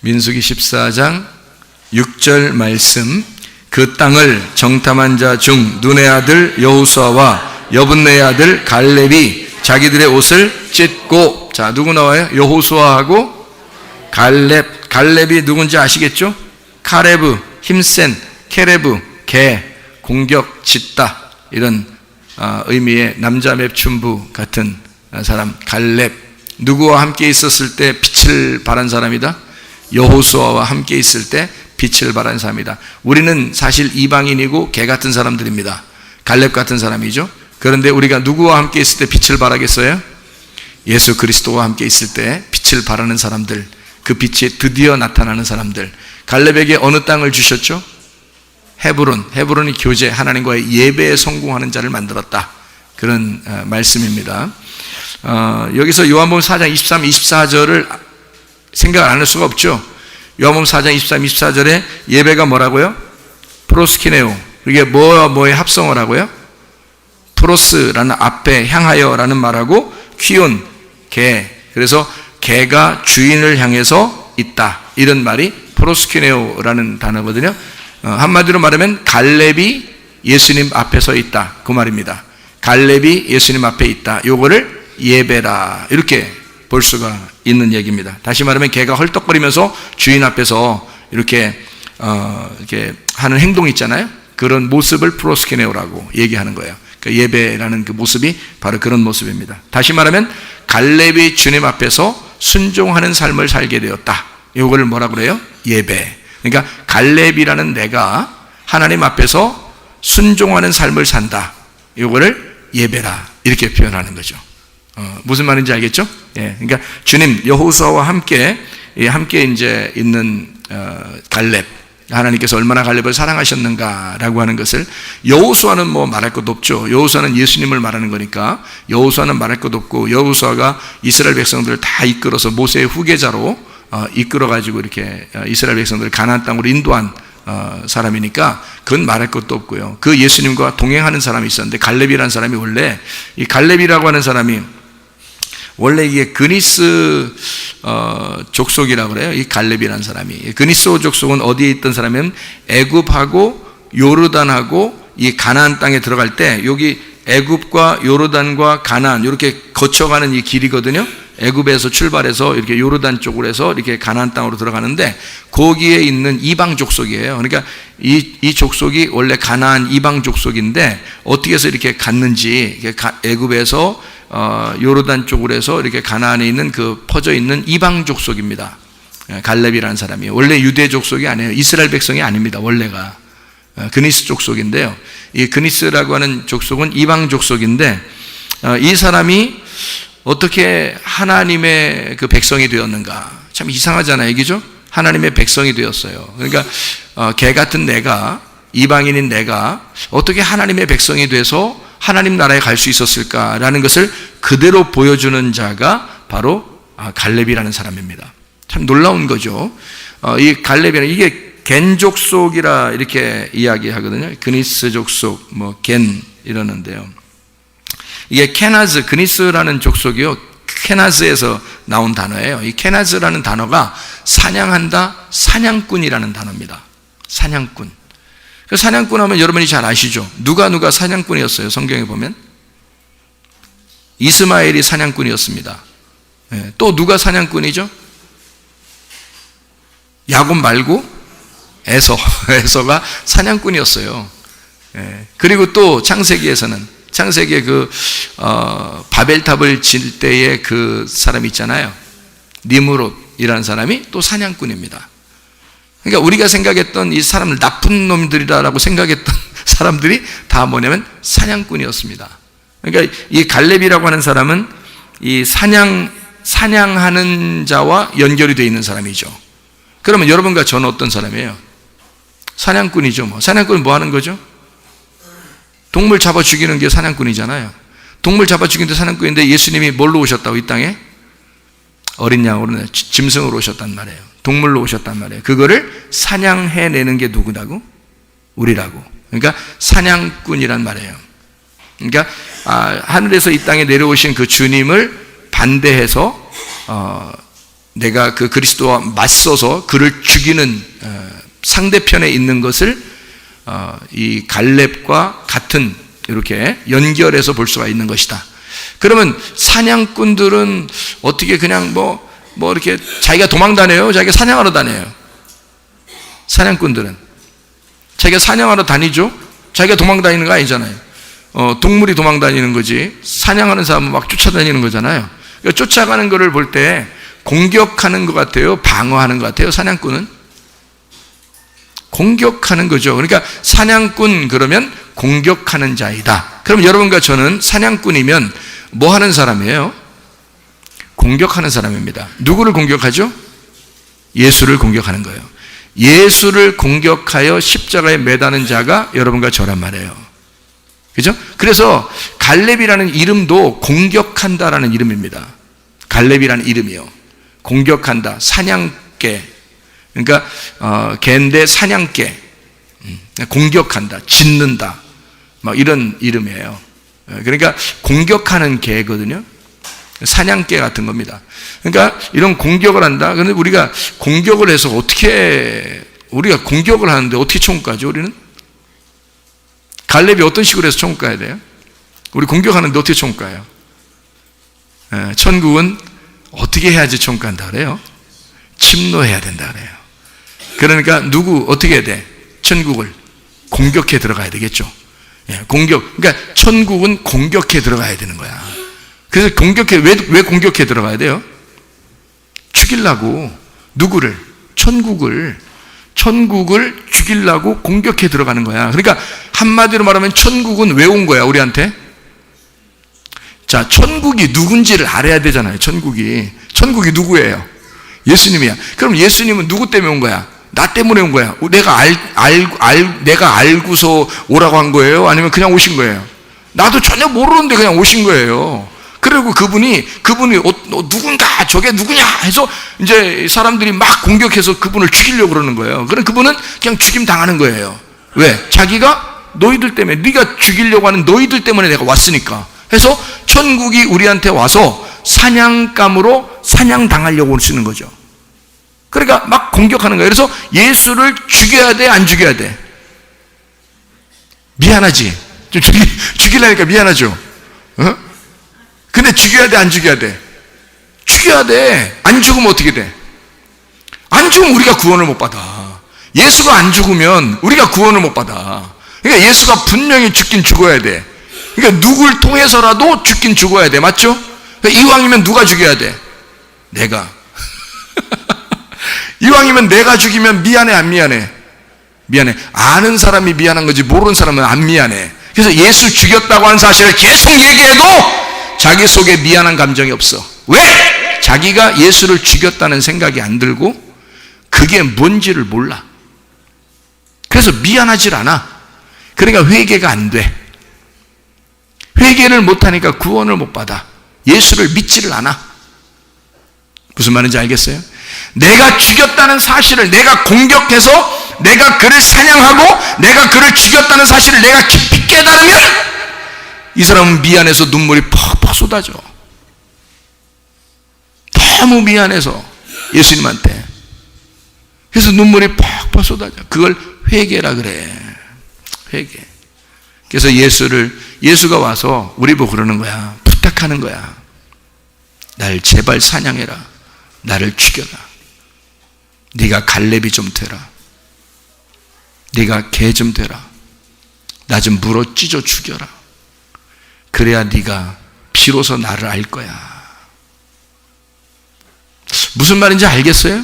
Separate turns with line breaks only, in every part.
민수기 14장 6절 말씀. 그 땅을 정탐한 자 중 눈의 아들 여호수아와 여분네의 아들 갈렙이 자기들의 옷을 찢고, 자 누구 나와요? 여호수아하고 갈렙. 갈렙이 누군지 아시겠죠? 카레브, 힘센, 케레브, 개, 공격, 짙다, 이런 의미의 남자 맵춘부 같은 사람 갈렙. 누구와 함께 있었을 때 빛을 발한 사람이다? 여호수아와 함께 있을 때 빛을 발한 사람이다. 우리는 사실 이방인이고 개 같은 사람들입니다. 갈렙 같은 사람이죠. 그런데 우리가 누구와 함께 있을 때 빛을 발하겠어요? 예수 그리스도와 함께 있을 때 빛을 발하는 사람들, 그 빛이 드디어 나타나는 사람들. 갈렙에게 어느 땅을 주셨죠? 헤브론. 헤브론이 교제, 하나님과의 예배에 성공하는 자를 만들었다, 그런 말씀입니다. 여기서 요한복음 4장 23, 24절을 생각 안 할 수가 없죠. 요한복음 4장 23, 24절에 예배가 뭐라고요? 프로스키네오. 이게 뭐와 뭐의 합성을 하고요? 프로스라는 앞에 향하여라는 말하고 퀴온, 개. 그래서 개가 주인을 향해서 있다, 이런 말이 프로스키네오라는 단어거든요. 한마디로 말하면 갈렙이 예수님 앞에 서 있다, 그 말입니다. 갈렙이 예수님 앞에 있다, 요거를 예배라, 이렇게 볼 수가 있는 얘기입니다. 다시 말하면 개가 헐떡거리면서 주인 앞에서 이렇게 하는 행동이 있잖아요. 그런 모습을 프로스키네오라고 얘기하는 거예요. 그러니까 예배라는 그 모습이 바로 그런 모습입니다. 다시 말하면 갈렙이 주님 앞에서 순종하는 삶을 살게 되었다, 이거를 뭐라 그래요? 예배. 그러니까 갈렙이라는 내가 하나님 앞에서 순종하는 삶을 산다, 이거를 예배라, 이렇게 표현하는 거죠. 무슨 말인지 알겠죠? 예, 그러니까 주님, 여호수아와 함께 이제 있는 갈렙, 하나님께서 얼마나 갈렙을 사랑하셨는가라고 하는 것을, 여호수아는 뭐 말할 것도 없죠. 여호수아는 예수님을 말하는 거니까 여호수아는 말할 것도 없고, 여호수아가 이스라엘 백성들을 다 이끌어서 모세의 후계자로 이끌어가지고 이렇게 이스라엘 백성들을 가나안 땅으로 인도한 사람이니까 그건 말할 것도 없고요. 그 예수님과 동행하는 사람이 있었는데, 갈렙이라는 사람이 원래, 이 갈렙이라고 하는 사람이 원래 이게 그니스 족속이라고 그래요. 이 갈렙이라는 사람이. 그니스 족속은 어디에 있던 사람이면 애굽하고 요르단하고 이 가나안 땅에 들어갈 때, 여기 애굽과 요르단과 가나안 이렇게 거쳐가는 이 길이거든요. 애굽에서 출발해서 이렇게 요르단 쪽으로 해서 이렇게 가나안 땅으로 들어가는데, 거기에 있는 이방 족속이에요. 그러니까 이 족속이 원래 가나안 이방 족속인데, 어떻게 해서 이렇게 갔는지, 애굽에서 요르단 쪽으로 해서 이렇게 가나안에 있는 그 퍼져 있는 이방 족속입니다. 갈렙이라는 사람이 원래 유대 족속이 아니에요. 이스라엘 백성이 아닙니다. 원래가 그니스 족속인데요. 이 그니스라고 하는 족속은 이방 족속인데, 이 사람이 어떻게 하나님의 그 백성이 되었는가? 참 이상하잖아요, 이게죠? 하나님의 백성이 되었어요. 그러니까 개 같은 내가, 이방인인 내가 어떻게 하나님의 백성이 돼서 하나님 나라에 갈 수 있었을까라는 것을 그대로 보여주는 자가 바로 갈렙이라는 사람입니다. 참 놀라운 거죠. 이 갈렙이라는, 이게 겐 족속이라 이렇게 이야기하거든요. 그니스 족속, 뭐 겐 이러는데요. 이게 케나즈, 그니스라는 족속이요, 케나즈에서 나온 단어예요. 이 케나즈라는 단어가 사냥한다, 사냥꾼이라는 단어입니다. 사냥꾼. 그 사냥꾼 하면 여러분이 잘 아시죠? 누가 사냥꾼이었어요? 성경에 보면 이스마엘이 사냥꾼이었습니다. 예, 또 누가 사냥꾼이죠? 야곱 말고 에서가 사냥꾼이었어요. 예, 그리고 또 창세기에 그 바벨탑을 질 때의 그 사람이 있잖아요. 니므롯이라는 사람이 또 사냥꾼입니다. 그러니까 우리가 생각했던 이 사람들, 나쁜 놈들이라고 생각했던 사람들이 다 뭐냐면 사냥꾼이었습니다. 그러니까 이 갈렙이라고 하는 사람은 이 사냥하는 자와 연결이 되어 있는 사람이죠. 그러면 여러분과 저는 어떤 사람이에요? 사냥꾼이죠. 뭐 사냥꾼은 뭐 하는 거죠? 동물 잡아 죽이는 게 사냥꾼이잖아요. 동물 잡아 죽이는 게 사냥꾼인데, 예수님이 뭘로 오셨다고? 이 땅에 어린 양으로, 짐승으로 오셨단 말이에요. 동물로 오셨단 말이에요. 그거를 사냥해내는 게 누구라고? 우리라고. 그러니까 사냥꾼이란 말이에요. 그러니까 하늘에서 이 땅에 내려오신 그 주님을 반대해서 내가 그 그리스도와 맞서서 그를 죽이는 상대편에 있는 것을 이 갈렙과 같은 이렇게 연결해서 볼 수가 있는 것이다. 그러면 사냥꾼들은 어떻게 그냥 뭐 이렇게 자기가 도망 다녀요? 자기가 사냥하러 다녀요? 사냥꾼들은 자기가 사냥하러 다니죠? 자기가 도망 다니는 거 아니잖아요. 동물이 도망 다니는 거지 사냥하는 사람은 막 쫓아다니는 거잖아요. 그러니까 쫓아가는 거를 볼 때 공격하는 것 같아요? 방어하는 것 같아요? 사냥꾼은? 공격하는 거죠. 그러니까 사냥꾼 그러면 공격하는 자이다. 그럼 여러분과 저는 사냥꾼이면 뭐 하는 사람이에요? 공격하는 사람입니다. 누구를 공격하죠? 예수를 공격하는 거예요. 예수를 공격하여 십자가에 매다는 자가 여러분과 저란 말이에요. 그죠? 그래서 갈렙이라는 이름도 공격한다라는 이름입니다. 갈렙이라는 이름이요. 공격한다. 사냥개. 그러니까 개인데 사냥개. 공격한다. 짖는다. 막 이런 이름이에요. 그러니까 공격하는 개거든요. 사냥개 같은 겁니다. 그러니까 이런 공격을 한다. 그런데 우리가 공격을 해서 우리가 공격을 하는데 어떻게 총 쏴죠, 우리는? 갈렙이 어떤 식으로 해서 총 쏴야 돼요? 우리 공격하는데 어떻게 총 쏴요? 천국은 어떻게 해야지 총 쏜다 그래요? 침노해야 된다 그래요. 그러니까 어떻게 해야 돼? 천국을 공격해 들어가야 되겠죠. 그러니까 천국은 공격해 들어가야 되는 거야. 그래서 왜 공격해 들어가야 돼요? 죽이려고. 누구를? 천국을 죽이려고 공격해 들어가는 거야. 그러니까 한마디로 말하면 천국은 왜 온 거야, 우리한테? 자, 천국이 누군지를 알아야 되잖아요. 천국이 누구예요? 예수님이야. 그럼 예수님은 누구 때문에 온 거야? 나 때문에 온 거야. 내가 알고서 오라고 한 거예요? 아니면 그냥 오신 거예요? 나도 전혀 모르는데 그냥 오신 거예요. 그리고 그분이 누군가 저게 누구냐 해서 이제 사람들이 막 공격해서 그분을 죽이려고 그러는 거예요. 그럼 그분은 그냥 죽임 당하는 거예요. 왜? 자기가 너희들 때문에, 네가 죽이려고 하는 너희들 때문에 내가 왔으니까 해서 천국이 우리한테 와서 사냥감으로 사냥당하려고 쓰는 거죠. 그러니까 막 공격하는 거예요. 그래서 예수를 죽여야 돼, 안 죽여야 돼? 미안하지? 좀 죽이려니까 미안하죠? 근데 죽여야 돼, 안 죽여야 돼? 죽여야 돼. 안 죽으면 어떻게 돼? 안 죽으면 우리가 구원을 못 받아. 예수가 안 죽으면 우리가 구원을 못 받아. 그러니까 예수가 분명히 죽긴 죽어야 돼. 그러니까 누굴 통해서라도 죽긴 죽어야 돼. 맞죠? 그러니까 이왕이면 누가 죽여야 돼? 내가. 이왕이면 내가 죽이면 미안해, 안 미안해? 미안해. 아는 사람이 미안한 거지 모르는 사람은 안 미안해. 그래서 예수 죽였다고 하는 사실을 계속 얘기해도 자기 속에 미안한 감정이 없어. 왜? 자기가 예수를 죽였다는 생각이 안 들고 그게 뭔지를 몰라. 그래서 미안하질 않아. 그러니까 회개가 안 돼. 회개를 못하니까 구원을 못 받아. 예수를 믿지를 않아. 무슨 말인지 알겠어요? 내가 죽였다는 사실을 내가 공격해서 내가 그를 사냥하고 내가 그를 죽였다는 사실을 내가 깊이 깨달으면 이 사람은 미안해서 눈물이 퍽퍽 쏟아져. 너무 미안해서 예수님한테. 그래서 눈물이 퍽퍽 쏟아져. 그걸 회개라 그래. 회개. 그래서 예수가 와서 우리 보고 그러는 거야. 부탁하는 거야. 날 제발 사냥해라. 나를 죽여라. 네가 갈렙이 좀 되라. 네가 개 좀 되라. 나 좀 물어 찢어 죽여라. 그래야 네가 비로소 나를 알 거야. 무슨 말인지 알겠어요?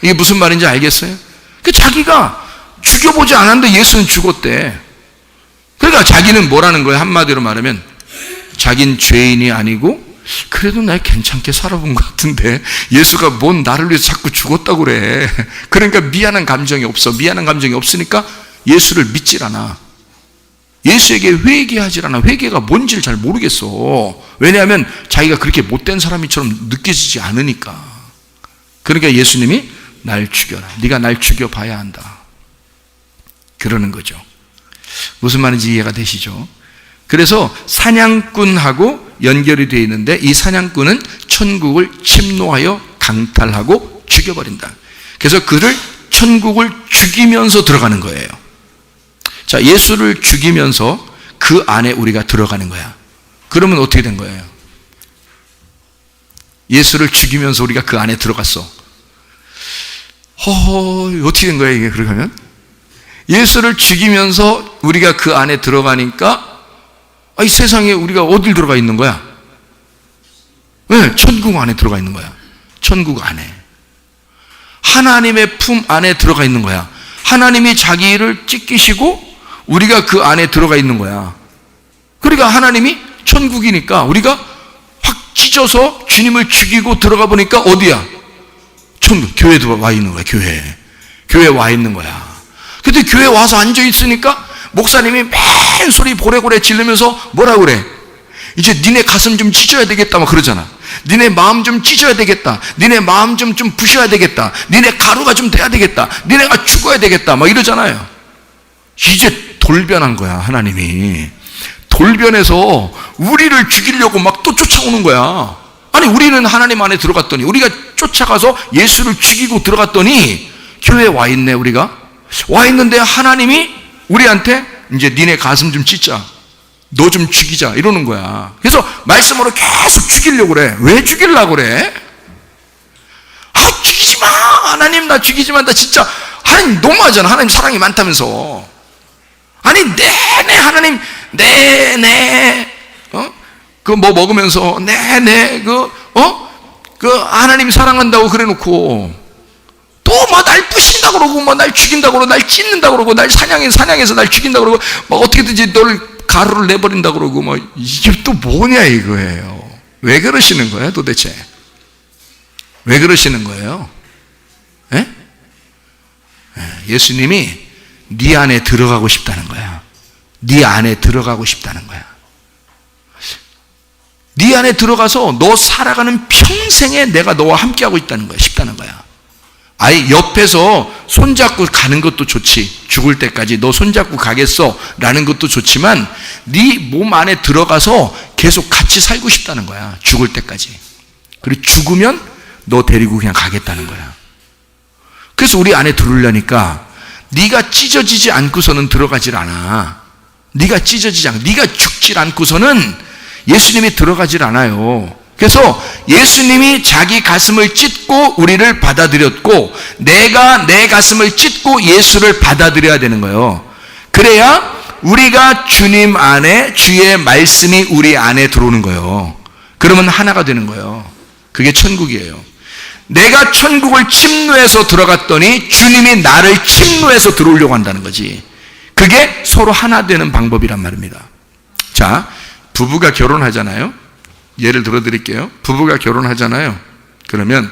이게 무슨 말인지 알겠어요? 자기가 죽여보지 않았는데 예수는 죽었대. 그러니까 자기는 뭐라는 거예요? 한마디로 말하면 자긴 죄인이 아니고 그래도 나 괜찮게 살아본 것 같은데 예수가 뭔 나를 위해서 자꾸 죽었다고 그래. 그러니까 미안한 감정이 없어. 미안한 감정이 없으니까 예수를 믿질 않아. 예수에게 회개하질 않아. 회개가 뭔지를 잘 모르겠어. 왜냐하면 자기가 그렇게 못된 사람처럼 느껴지지 않으니까. 그러니까 예수님이 날 죽여라. 네가 날 죽여봐야 한다. 그러는 거죠. 무슨 말인지 이해가 되시죠? 그래서 사냥꾼하고 연결이 되어 있는데 이 사냥꾼은 천국을 침노하여 강탈하고 죽여버린다. 그래서 그를 천국을 죽이면서 들어가는 거예요. 자, 예수를 죽이면서 그 안에 우리가 들어가는 거야. 그러면 어떻게 된 거예요? 예수를 죽이면서 우리가 그 안에 들어갔어. 어떻게 된 거야 이게? 그러면 예수를 죽이면서 우리가 그 안에 들어가니까 이 세상에 우리가 어딜 들어가 있는 거야? 네, 천국 안에 들어가 있는 거야. 천국 안에 하나님의 품 안에 들어가 있는 거야. 하나님이 자기를 찢기시고 우리가 그 안에 들어가 있는 거야. 그러니까 하나님이 천국이니까 우리가 확 찢어서 주님을 죽이고 들어가 보니까 어디야? 천국, 교회도 와 있는 거야. 교회에 와 있는 거야. 근데 교회에 와서 앉아 있으니까 목사님이 맨 소리 고래고래 지르면서 뭐라 그래? 이제 니네 가슴 좀 찢어야 되겠다 막 그러잖아. 니네 마음 좀 찢어야 되겠다. 니네 마음 좀 부셔야 되겠다. 니네 가루가 좀 돼야 되겠다. 니네가 죽어야 되겠다 막 이러잖아요. 이제 돌변한 거야. 하나님이 돌변해서 우리를 죽이려고 막 또 쫓아오는 거야. 아니 우리는 하나님 안에 들어갔더니, 우리가 쫓아가서 예수를 죽이고 들어갔더니 교회에 와 있네. 우리가 와 있는데 하나님이 우리한테 이제 니네 가슴 좀 찢자, 너 좀 죽이자 이러는 거야. 그래서 말씀으로 계속 죽이려고 그래. 왜 죽이려고 그래? 죽이지 마. 하나님 나 죽이지 마. 나 진짜 하나님 너무하잖아. 하나님 사랑이 많다면서. 아니 내내 하나님 내내 그 뭐 먹으면서 내내 그 하나님 사랑한다고 그래놓고 또 뭐 날 부신다 그러고 뭐 날 죽인다 그러고 날 찢는다 그러고 날 사냥해서 날 죽인다 그러고 막 어떻게든지 너를 가루를 내버린다 그러고 뭐 이게 또 뭐냐 이거예요. 왜 그러시는 거예요 도대체? 왜 그러시는 거예요? 예? 예수님이 네 안에 들어가고 싶다는 거야. 네 안에 들어가고 싶다는 거야. 네 안에 들어가서 너 살아가는 평생에 내가 너와 함께하고 있다는 거야. 싶다는 거야. 아예 옆에서 손잡고 가는 것도 좋지. 죽을 때까지 너 손잡고 가겠어 라는 것도 좋지만 네 몸 안에 들어가서 계속 같이 살고 싶다는 거야. 죽을 때까지. 그리고 죽으면 너 데리고 그냥 가겠다는 거야. 그래서 우리 안에 들어오려니까 네가 찢어지지 않고서는 들어가질 않아. 네가 찢어지지 않고 네가 죽질 않고서는 예수님이 들어가질 않아요. 그래서 예수님이 자기 가슴을 찢고 우리를 받아들였고 내가 내 가슴을 찢고 예수를 받아들여야 되는 거예요. 그래야 우리가 주님 안에 주의 말씀이 우리 안에 들어오는 거예요. 그러면 하나가 되는 거예요. 그게 천국이에요. 내가 천국을 침노해서 들어갔더니 주님이 나를 침노해서 들어오려고 한다는 거지. 그게 서로 하나 되는 방법이란 말입니다. 자, 부부가 결혼하잖아요. 예를 들어 드릴게요. 부부가 결혼하잖아요. 그러면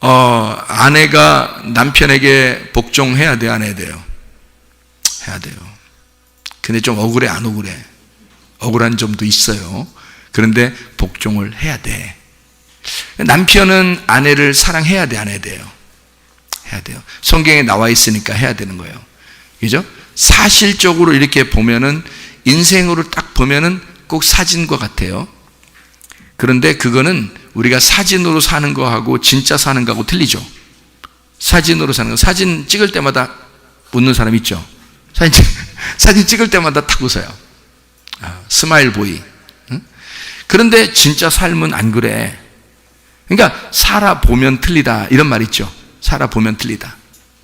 아내가 남편에게 복종해야 돼, 안 해야 돼요? 해야 돼요. 근데 좀 억울해, 안 억울해? 억울한 점도 있어요. 그런데 복종을 해야 돼. 남편은 아내를 사랑해야 돼, 안 해야 돼요? 해야 돼요. 성경에 나와 있으니까 해야 되는 거예요. 그죠? 사실적으로 이렇게 보면은 인생으로 딱 보면은 꼭 사진과 같아요. 그런데 그거는 우리가 사진으로 사는 거하고 진짜 사는 거하고 틀리죠. 사진으로 사는 거, 사진 찍을 때마다 웃는 사람 있죠. 사진 찍을 때마다 탁 웃어요. 스마일 보이. 응? 그런데 진짜 삶은 안 그래. 그러니까 살아보면 틀리다 이런 말 있죠. 살아보면 틀리다.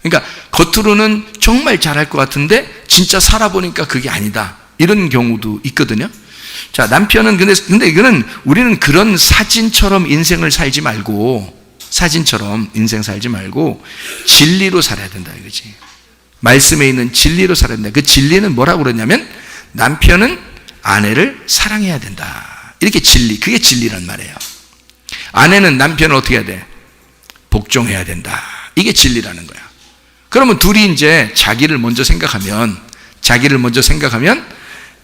그러니까 겉으로는 정말 잘할 것 같은데 진짜 살아보니까 그게 아니다. 이런 경우도 있거든요. 자, 남편은 근데 이거는 우리는 그런 사진처럼 인생을 살지 말고, 사진처럼 인생 살지 말고 진리로 살아야 된다 이거지. 말씀에 있는 진리로 살아야 된다. 그 진리는 뭐라고 그러냐면 남편은 아내를 사랑해야 된다. 이렇게 진리, 그게 진리란 말이에요. 아내는 남편을 어떻게 해야 돼? 복종해야 된다. 이게 진리라는 거야. 그러면 둘이 이제 자기를 먼저 생각하면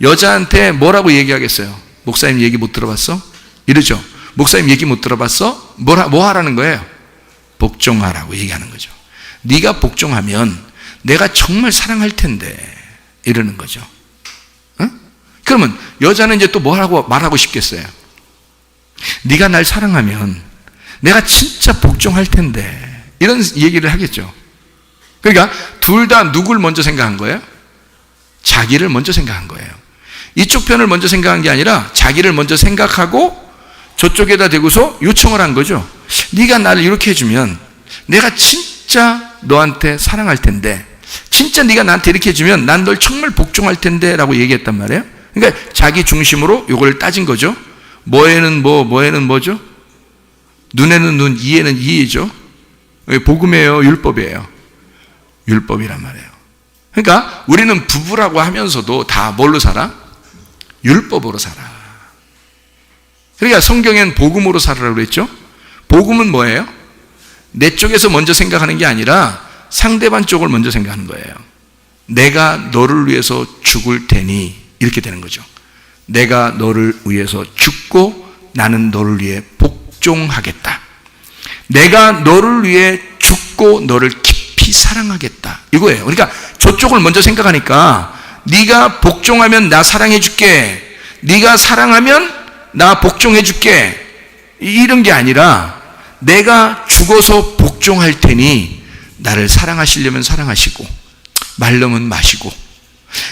여자한테 뭐라고 얘기하겠어요? 목사님 얘기 못 들어봤어? 이러죠. 목사님 얘기 못 들어봤어? 뭐 하라는 거예요? 복종하라고 얘기하는 거죠. 네가 복종하면 내가 정말 사랑할 텐데 이러는 거죠. 응? 그러면 여자는 이제 또 뭐라고 말하고 싶겠어요? 네가 날 사랑하면 내가 진짜 복종할 텐데, 이런 얘기를 하겠죠. 그러니까 둘 다 누굴 먼저 생각한 거예요? 자기를 먼저 생각한 거예요. 이쪽 편을 먼저 생각한 게 아니라 자기를 먼저 생각하고 저쪽에다 대고서 요청을 한 거죠. 네가 나를 이렇게 해주면 내가 진짜 너한테 사랑할 텐데, 진짜 네가 나한테 이렇게 해주면 난 널 정말 복종할 텐데 라고 얘기했단 말이에요. 그러니까 자기 중심으로 요걸 따진 거죠. 뭐에는 뭐, 뭐에는 뭐죠? 눈에는 눈, 이에는 이이죠. 복음이에요, 율법이에요? 율법이란 말이에요. 그러니까 우리는 부부라고 하면서도 다 뭘로 살아? 율법으로 살아. 그러니까 성경엔 복음으로 살아라고 그랬죠. 복음은 뭐예요? 내 쪽에서 먼저 생각하는 게 아니라 상대방 쪽을 먼저 생각하는 거예요. 내가 너를 위해서 죽을 테니, 이렇게 되는 거죠. 내가 너를 위해서 죽고 나는 너를 위해 복종하겠다. 내가 너를 위해 죽고 너를 깊이 사랑하겠다, 이거예요. 그러니까 저쪽을 먼저 생각하니까 네가 복종하면 나 사랑해 줄게, 네가 사랑하면 나 복종해 줄게, 이런 게 아니라 내가 죽어서 복종할 테니 나를 사랑하시려면 사랑하시고 말려면 마시고,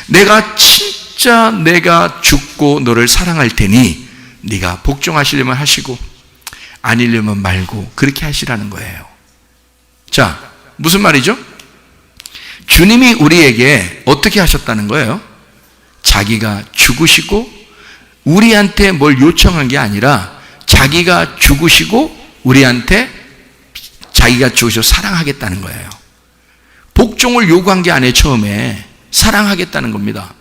내가 진짜 내가 죽고 너를 사랑할 테니 네가 복종하시려면 하시고 아니려면 말고, 그렇게 하시라는 거예요. 자, 무슨 말이죠? 주님이 우리에게 어떻게 하셨다는 거예요? 자기가 죽으시고 우리한테 뭘 요청한 게 아니라 자기가 죽으시고 우리한테 자기가 죽으셔 사랑하겠다는 거예요. 복종을 요구한 게 아니에요. 처음에 사랑하겠다는 겁니다.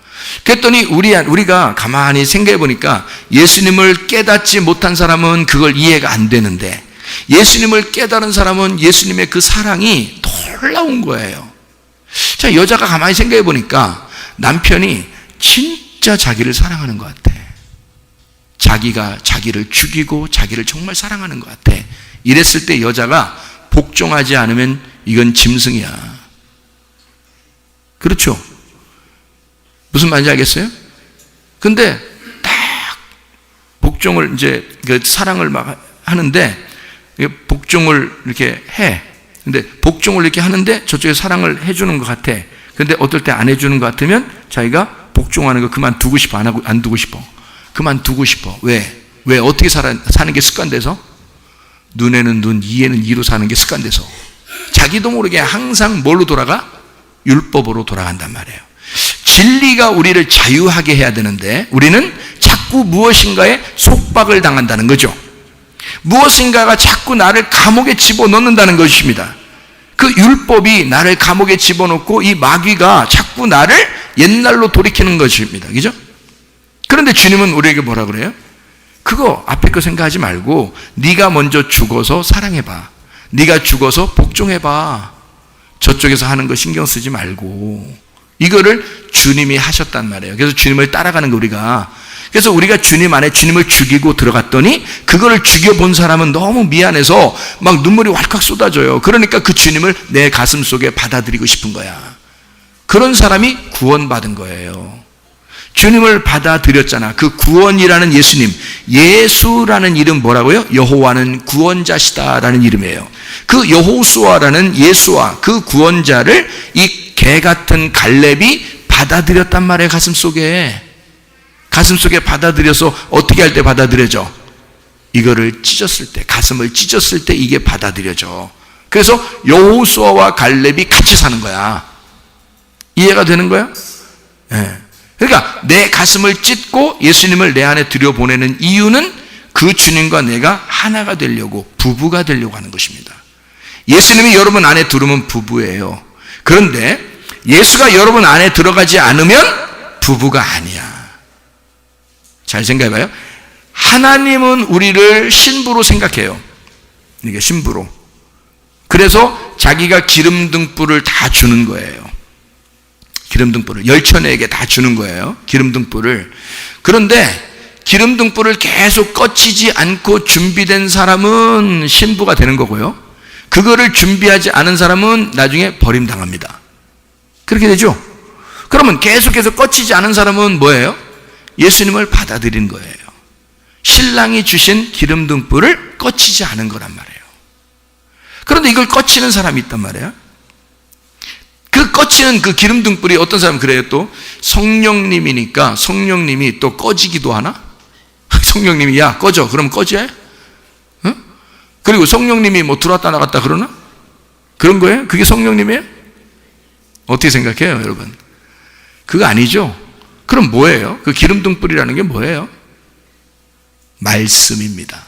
그랬더니 우리가 가만히 생각해 보니까 예수님을 깨닫지 못한 사람은 그걸 이해가 안 되는데, 예수님을 깨달은 사람은 예수님의 그 사랑이 놀라운 거예요. 자, 여자가 가만히 생각해 보니까 남편이 진짜 자기를 사랑하는 것 같아. 자기가 자기를 죽이고 자기를 정말 사랑하는 것 같아. 이랬을 때 여자가 복종하지 않으면 이건 짐승이야. 그렇죠? 무슨 말인지 알겠어요? 근데 딱 복종을 이제 그 사랑을 막 하는데, 복종을 이렇게 해. 근데 복종을 이렇게 하는데 저쪽에 사랑을 해주는 것 같아. 근데 어떨 때 안 해주는 것 같으면 자기가 복종하는 거 그만두고 싶어, 안 두고 싶어. 그만두고 싶어. 왜 어떻게 사는 게 습관돼서? 눈에는 눈, 이에는 이로 사는 게 습관돼서 자기도 모르게 항상 뭘로 돌아가? 율법으로 돌아간단 말이에요. 진리가 우리를 자유하게 해야 되는데 우리는 자꾸 무엇인가에 속박을 당한다는 거죠. 무엇인가가 자꾸 나를 감옥에 집어넣는다는 것입니다. 그 율법이 나를 감옥에 집어넣고 이 마귀가 자꾸 나를 옛날로 돌이키는 것입니다. 그죠? 그런데 주님은 우리에게 뭐라 그래요? 그거 앞에 거 생각하지 말고 네가 먼저 죽어서 사랑해봐. 네가 죽어서 복종해봐. 저쪽에서 하는 거 신경 쓰지 말고. 이거를 주님이 하셨단 말이에요. 그래서 주님을 따라가는 거 그래서 우리가 주님 안에 주님을 죽이고 들어갔더니 그거를 죽여본 사람은 너무 미안해서 막 눈물이 왈칵 쏟아져요. 그러니까 그 주님을 내 가슴 속에 받아들이고 싶은 거야. 그런 사람이 구원받은 거예요. 주님을 받아들였잖아. 그 구원이라는 예수님, 예수라는 이름 뭐라고요? 여호와는 구원자시다라는 이름이에요. 그 여호수아라는 예수와 그 구원자를 이 개 같은 갈렙이 받아들였단 말이에요. 가슴속에 받아들여서 어떻게 할 때 받아들여져? 이거를 찢었을 때, 가슴을 찢었을 때 이게 받아들여져. 그래서 여호수아와 갈렙이 같이 사는 거야. 이해가 되는 거야? 네. 그러니까 내 가슴을 찢고 예수님을 내 안에 들여보내는 이유는 그 주님과 내가 하나가 되려고, 부부가 되려고 하는 것입니다. 예수님이 여러분 안에 들어오면 부부예요. 그런데 예수가 여러분 안에 들어가지 않으면 부부가 아니야. 잘 생각해봐요. 하나님은 우리를 신부로 생각해요. 이게 신부로. 그래서 자기가 기름등불을 다 주는 거예요. 기름등불을 열처녀에게 다 주는 거예요. 기름등불을. 그런데 기름등불을 계속 꺼치지 않고 준비된 사람은 신부가 되는 거고요. 그거를 준비하지 않은 사람은 나중에 버림당합니다. 그렇게 되죠? 그러면 계속해서 꺼치지 않은 사람은 뭐예요? 예수님을 받아들인 거예요. 신랑이 주신 기름 등불을 꺼치지 않은 거란 말이에요. 그런데 이걸 꺼치는 사람이 있단 말이에요. 그 꺼치는 그 기름 등불이 어떤 사람은 그래요. 또 성령님이니까 성령님이 또 꺼지기도 하나? 성령님이 야 꺼져. 그럼 꺼져? 어? 그리고 성령님이 뭐 들어왔다 나갔다 그러나? 그런 거예요? 그게 성령님이에요? 어떻게 생각해요, 여러분? 그거 아니죠? 그럼 뭐예요? 그 기름 등불이라는 게 뭐예요? 말씀입니다.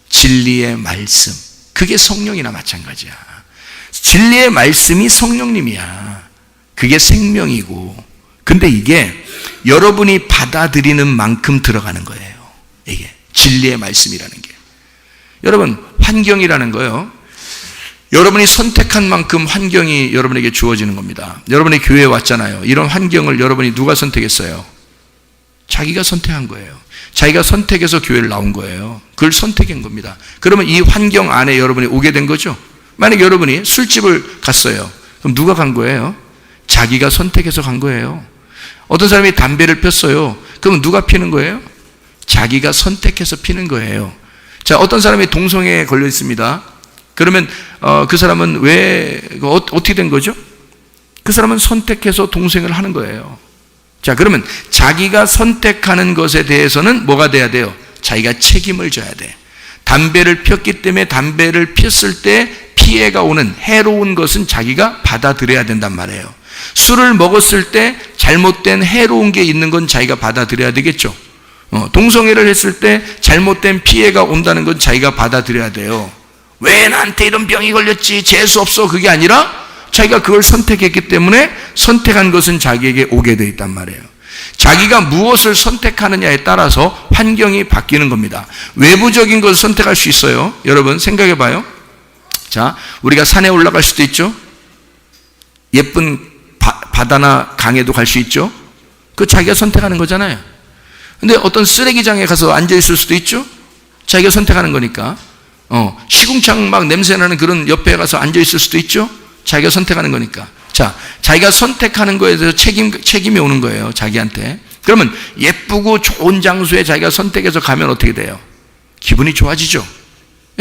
진리의 말씀. 그게 성령이나 마찬가지야. 진리의 말씀이 성령님이야. 그게 생명이고. 근데 이게 여러분이 받아들이는 만큼 들어가는 거예요. 이게 진리의 말씀이라는 게. 여러분, 환경이라는 거요. 여러분이 선택한 만큼 환경이 여러분에게 주어지는 겁니다. 여러분이 교회에 왔잖아요. 이런 환경을 여러분이 누가 선택했어요? 자기가 선택한 거예요. 자기가 선택해서 교회를 나온 거예요. 그걸 선택한 겁니다. 그러면 이 환경 안에 여러분이 오게 된 거죠. 만약 여러분이 술집을 갔어요. 그럼 누가 간 거예요? 자기가 선택해서 간 거예요. 어떤 사람이 담배를 폈어요. 그럼 누가 피는 거예요? 자기가 선택해서 피는 거예요. 자, 어떤 사람이 동성애에 걸려 있습니다. 그러면 그 사람은 왜 어떻게 된 거죠? 그 사람은 선택해서 동성애를 하는 거예요. 자, 그러면 자기가 선택하는 것에 대해서는 뭐가 돼야 돼요? 자기가 책임을 져야 돼. 담배를 폈기 때문에 담배를 폈을 때 피해가 오는 해로운 것은 자기가 받아들여야 된단 말이에요. 술을 먹었을 때 잘못된 해로운 게 있는 건 자기가 받아들여야 되겠죠. 동성애를 했을 때 잘못된 피해가 온다는 건 자기가 받아들여야 돼요. 왜 나한테 이런 병이 걸렸지? 재수 없어. 그게 아니라 자기가 그걸 선택했기 때문에 선택한 것은 자기에게 오게 돼 있단 말이에요. 자기가 무엇을 선택하느냐에 따라서 환경이 바뀌는 겁니다. 외부적인 것을 선택할 수 있어요. 여러분 생각해 봐요. 자, 우리가 산에 올라갈 수도 있죠. 예쁜 바다나 강에도 갈 수 있죠. 그 자기가 선택하는 거잖아요. 근데 어떤 쓰레기장에 가서 앉아 있을 수도 있죠. 자기가 선택하는 거니까. 시궁창 막 냄새나는 그런 옆에 가서 앉아 있을 수도 있죠. 자기가 선택하는 거니까. 자, 자기가 선택하는 거에 대해서 책임이 오는 거예요. 자기한테. 그러면 예쁘고 좋은 장소에 자기가 선택해서 가면 어떻게 돼요? 기분이 좋아지죠.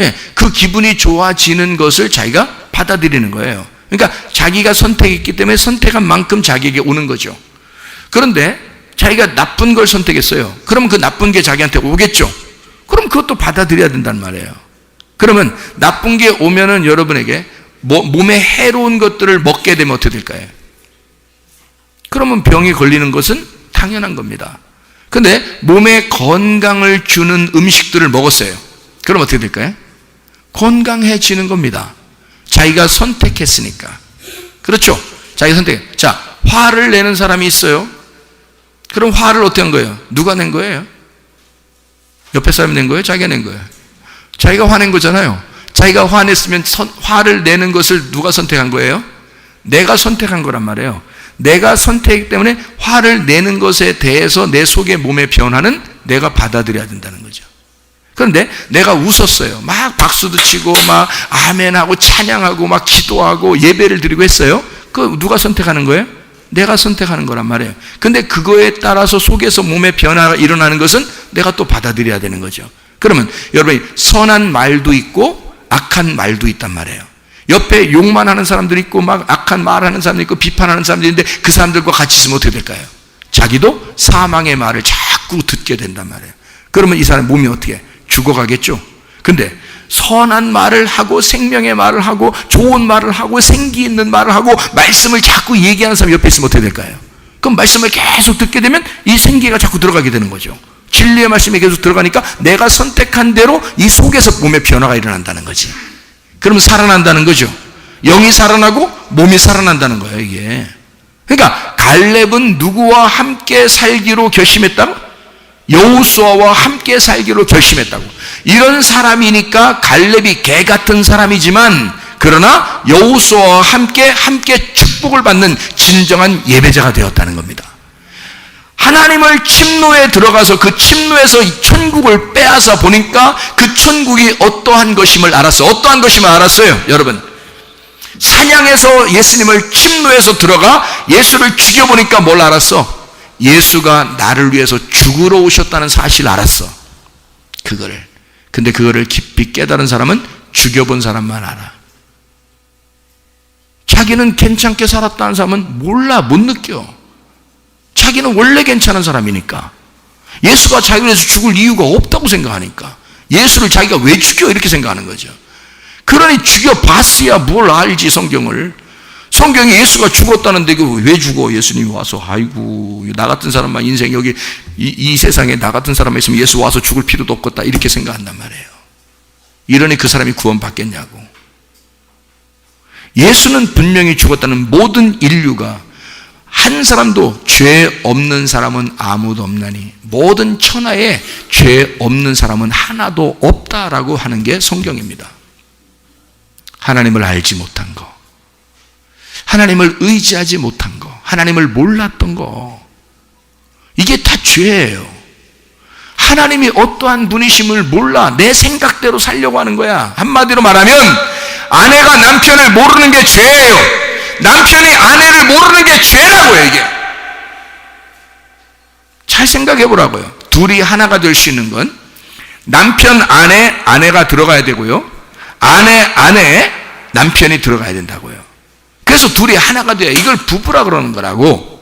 예, 그 기분이 좋아지는 것을 자기가 받아들이는 거예요. 그러니까 자기가 선택했기 때문에 선택한 만큼 자기에게 오는 거죠. 그런데 자기가 나쁜 걸 선택했어요. 그러면 그 나쁜 게 자기한테 오겠죠. 그럼 그것도 받아들여야 된단 말이에요. 그러면 나쁜 게 오면은 여러분에게 몸에 해로운 것들을 먹게 되면 어떻게 될까요? 그러면 병이 걸리는 것은 당연한 겁니다. 근데 몸에 건강을 주는 음식들을 먹었어요. 그럼 어떻게 될까요? 건강해지는 겁니다. 자기가 선택했으니까. 그렇죠? 자기가 선택. 자, 화를 내는 사람이 있어요. 그럼 화를 어떻게 한 거예요? 누가 낸 거예요? 옆에 사람이 낸 거예요? 자기가 낸 거예요? 자기가 화낸 거잖아요. 자기가 화냈으면 화를 내는 것을 누가 선택한 거예요? 내가 선택한 거란 말이에요. 내가 선택이기 때문에 화를 내는 것에 대해서 내 속의 몸의 변화는 내가 받아들여야 된다는 거죠. 그런데 내가 웃었어요. 막 박수도 치고 막 아멘하고 찬양하고 막 기도하고 예배를 드리고 했어요. 그 누가 선택하는 거예요? 내가 선택하는 거란 말이에요. 근데 그거에 따라서 속에서 몸의 변화가 일어나는 것은 내가 또 받아들여야 되는 거죠. 그러면 여러분이 선한 말도 있고 악한 말도 있단 말이에요. 옆에 욕만 하는 사람들이 있고 막 악한 말하는 사람도 있고 비판하는 사람들이 있는데 그 사람들과 같이 있으면 어떻게 될까요? 자기도 사망의 말을 자꾸 듣게 된단 말이에요. 그러면 이 사람 몸이 어떻게 죽어가겠죠. 근데 선한 말을 하고 생명의 말을 하고 좋은 말을 하고 생기 있는 말을 하고 말씀을 자꾸 얘기하는 사람이 옆에 있으면 어떻게 될까요? 그럼 말씀을 계속 듣게 되면 이 생기가 자꾸 들어가게 되는 거죠. 진리의 말씀이 계속 들어가니까 내가 선택한 대로 이 속에서 몸의 변화가 일어난다는 거지. 그럼 살아난다는 거죠. 영이 살아나고 몸이 살아난다는 거예요, 이게. 그러니까 갈렙은 누구와 함께 살기로 결심했다고? 여호수아와 함께 살기로 결심했다고. 이런 사람이니까 갈렙이 개 같은 사람이지만 그러나 여호수아와 함께 축복을 받는 진정한 예배자가 되었다는 겁니다. 하나님을 침노에 들어가서 그 침노에서 천국을 빼앗아 보니까 그 천국이 어떠한 것임을 알았어. 어떠한 것임을 알았어요, 여러분. 사냥해서 예수님을 침노에서 들어가 예수를 죽여보니까 뭘 알았어? 예수가 나를 위해서 죽으러 오셨다는 사실을 알았어. 근데 그거를 깊이 깨달은 사람은 죽여본 사람만 알아. 자기는 괜찮게 살았다는 사람은 몰라, 못 느껴. 자기는 원래 괜찮은 사람이니까. 예수가 자기를 위해서 죽을 이유가 없다고 생각하니까. 예수를 자기가 왜 죽여? 이렇게 생각하는 거죠. 그러니 죽여봤어야 뭘 알지, 성경을. 성경에 예수가 죽었다는데 왜 죽어? 예수님이 와서, 아이고, 나 같은 사람만 인생 여기 이 세상에 나 같은 사람만 있으면 예수 와서 죽을 필요도 없겠다, 이렇게 생각한단 말이에요. 이러니 그 사람이 구원받겠냐고. 예수는 분명히 죽었다는 모든 인류가 한 사람도 죄 없는 사람은 아무도 없나니 모든 천하에 죄 없는 사람은 하나도 없다라고 하는 게 성경입니다. 하나님을 알지 못한 거, 하나님을 의지하지 못한 거, 하나님을 몰랐던 거, 이게 다 죄예요. 하나님이 어떠한 분이심을 몰라 내 생각대로 살려고 하는 거야. 한마디로 말하면 아내가 남편을 모르는 게 죄예요. 남편이 아내를 모르는 게 죄라고요. 이게 잘 생각해 보라고요. 둘이 하나가 될 수 있는 건 남편 안에 아내가 들어가야 되고요, 아내 안에 남편이 들어가야 된다고요. 그래서 둘이 하나가 돼야, 이걸 부부라 그러는 거라고.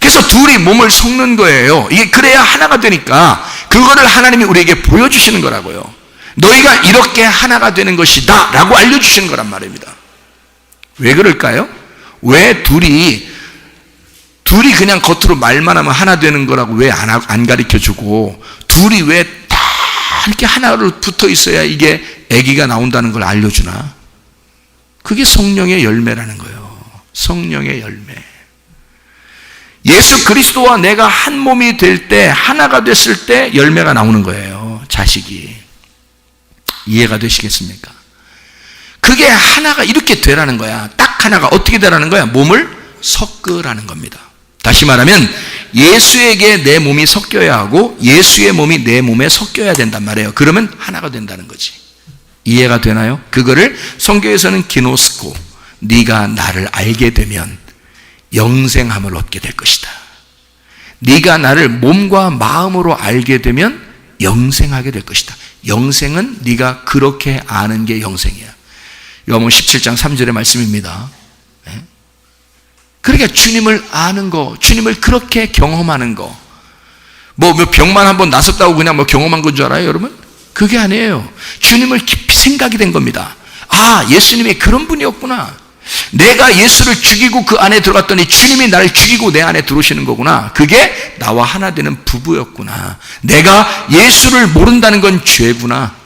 그래서 둘이 몸을 섞는 거예요. 이게 그래야 하나가 되니까 그거를 하나님이 우리에게 보여주시는 거라고요. 너희가 이렇게 하나가 되는 것이다 라고 알려주시는 거란 말입니다. 왜 그럴까요? 왜 둘이 그냥 겉으로 말만 하면 하나 되는 거라고 왜 안 가르쳐주고, 둘이 왜 다 이렇게 하나로 붙어 있어야 이게 아기가 나온다는 걸 알려주나? 그게 성령의 열매라는 거예요. 성령의 열매. 예수 그리스도와 내가 한 몸이 될 때, 하나가 됐을 때 열매가 나오는 거예요. 자식이. 이해가 되시겠습니까? 그게 하나가 이렇게 되라는 거야. 딱 하나가 어떻게 되라는 거야? 몸을 섞으라는 겁니다. 다시 말하면 예수에게 내 몸이 섞여야 하고 예수의 몸이 내 몸에 섞여야 된단 말이에요. 그러면 하나가 된다는 거지. 이해가 되나요? 그거를 성경에서는 기노스코, 네가 나를 알게 되면 영생함을 얻게 될 것이다. 네가 나를 몸과 마음으로 알게 되면 영생하게 될 것이다. 영생은 네가 그렇게 아는 게 영생이야. 요한복음 17장 3절의 말씀입니다. 그러니까 주님을 아는 거, 주님을 그렇게 경험하는 거, 뭐 병만 한번 났었다고 그냥 뭐 경험한 건 줄 알아요, 여러분? 그게 아니에요. 주님을 깊이 생각이 된 겁니다. 아, 예수님이 그런 분이었구나. 내가 예수를 죽이고 그 안에 들어갔더니 주님이 나를 죽이고 내 안에 들어오시는 거구나. 그게 나와 하나 되는 부부였구나. 내가 예수를 모른다는 건 죄구나.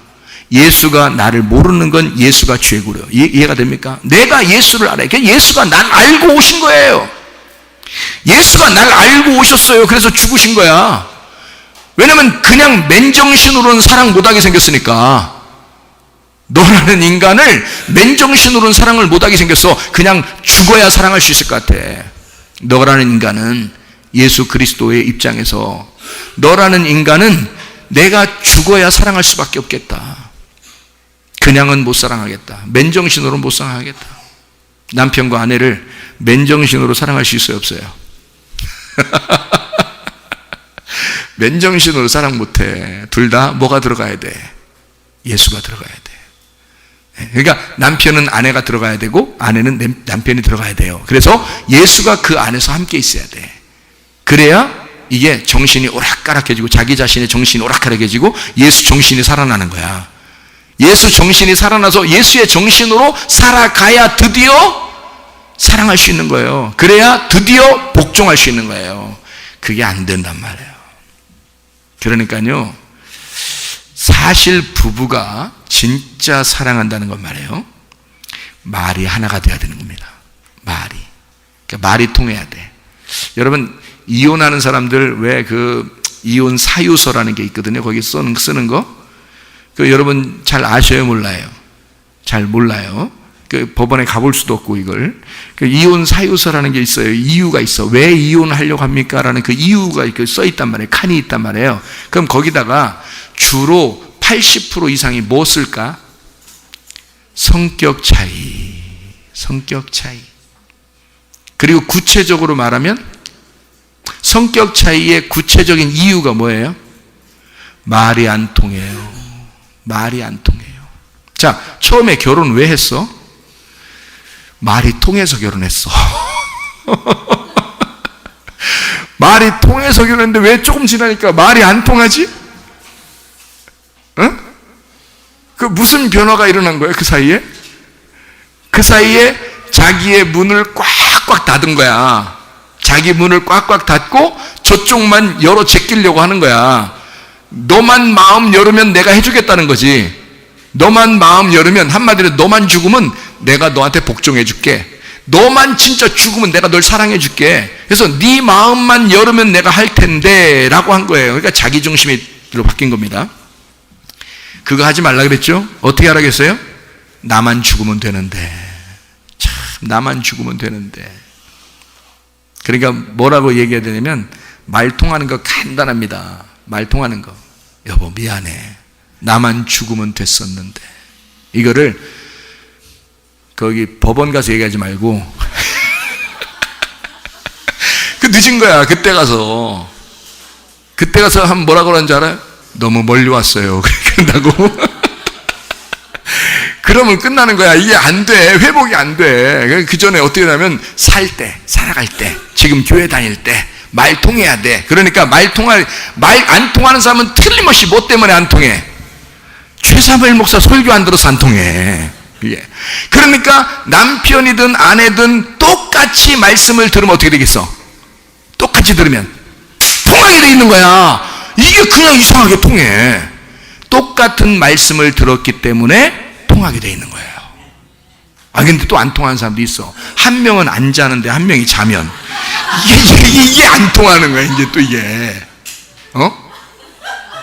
예수가 나를 모르는 건 예수가 죄고요. 이해가 됩니까? 내가 예수를 알아요. 예수가 날 알고 오신 거예요. 예수가 날 알고 오셨어요. 그래서 죽으신 거야. 왜냐면 그냥 맨정신으로는 사랑 못하게 생겼으니까. 너라는 인간을 맨정신으로는 사랑을 못하게 생겼어. 그냥 죽어야 사랑할 수 있을 것 같아. 너라는 인간은 예수 그리스도의 입장에서, 너라는 인간은 내가 죽어야 사랑할 수밖에 없겠다. 그냥은 못 사랑하겠다. 맨정신으로는 못 사랑하겠다. 남편과 아내를 맨정신으로 사랑할 수 있어요, 없어요? 맨정신으로 사랑 못해. 둘 다 뭐가 들어가야 돼? 예수가 들어가야 돼. 그러니까 남편은 아내가 들어가야 되고 아내는 남편이 들어가야 돼요. 그래서 예수가 그 안에서 함께 있어야 돼. 그래야 이게 정신이 오락가락해지고, 자기 자신의 정신이 오락가락해지고 예수 정신이 살아나는 거야. 예수 정신이 살아나서 예수의 정신으로 살아가야 드디어 사랑할 수 있는 거예요. 그래야 드디어 복종할 수 있는 거예요. 그게 안 된단 말이에요. 그러니까요, 사실 부부가 진짜 사랑한다는 건 말이에요, 말이 하나가 돼야 되는 겁니다. 그러니까 말이 통해야 돼. 여러분, 이혼하는 사람들 왜 그 이혼 사유서라는 게 있거든요. 거기 쓰는 거. 그 여러분 잘 아셔요, 몰라요? 잘 몰라요. 그 법원에 가볼 수도 없고, 이걸. 그 이혼 사유서라는 게 있어요. 이유가 있어. 왜 이혼하려고 합니까? 라는 그 이유가 이렇게 써 있단 말이에요. 칸이 있단 말이에요. 그럼 거기다가 주로 80% 이상이 뭐 쓸까? 성격 차이. 그리고 구체적으로 말하면 성격 차이의 구체적인 이유가 뭐예요? 말이 안 통해요. 말이 안 통해요. 자, 처음에 결혼 왜 했어? 말이 통해서 결혼했어. 말이 통해서 결혼했는데 왜 조금 지나니까 말이 안 통하지? 응? 그 무슨 변화가 일어난 거예요? 그 사이에? 그 사이에 자기의 문을 꽉꽉 닫은 거야. 자기 문을 꽉꽉 닫고 저쪽만 열어 제끼려고 하는 거야. 너만 마음 열으면 내가 해주겠다는 거지. 너만 마음 열으면, 한마디로 너만 죽으면 내가 너한테 복종해 줄게. 너만 진짜 죽으면 내가 널 사랑해 줄게. 그래서 네 마음만 열으면 내가 할 텐데 라고 한 거예요. 그러니까 자기중심으로 바뀐 겁니다. 그거 하지 말라 그랬죠? 어떻게 하라겠어요? 나만 죽으면 되는데. 참, 나만 죽으면 되는데. 그러니까 뭐라고 얘기해야 되냐면, 말 통하는 거 간단합니다. 말 통하는 거. 여보 미안해. 나만 죽으면 됐었는데. 이거를 거기 법원 가서 얘기하지 말고 그 늦은 거야. 그때 가서 한 뭐라고 그러는지 알아요? 너무 멀리 왔어요. 그렇게 한다고. 그러면 끝나는 거야. 이게 안 돼. 회복이 안 돼. 그 전에 어떻게 하냐면, 살 때, 살아갈 때, 지금 교회 다닐 때 말 통해야 돼. 그러니까 말 안 통하는 사람은 틀림없이 뭐 때문에 안 통해? 최사무엘 목사 설교 안 들어서 안 통해. 그러니까 남편이든 아내든 똑같이 말씀을 들으면 어떻게 되겠어? 똑같이 들으면 통하게 돼 있는 거야. 이게 그냥 이상하게 통해. 똑같은 말씀을 들었기 때문에 통하게 돼 있는 거예요. 아, 근데 또 안 통하는 사람도 있어. 한 명은 안 자는데 한 명이 자면 이게 안 통하는 거야. 이제 또 이게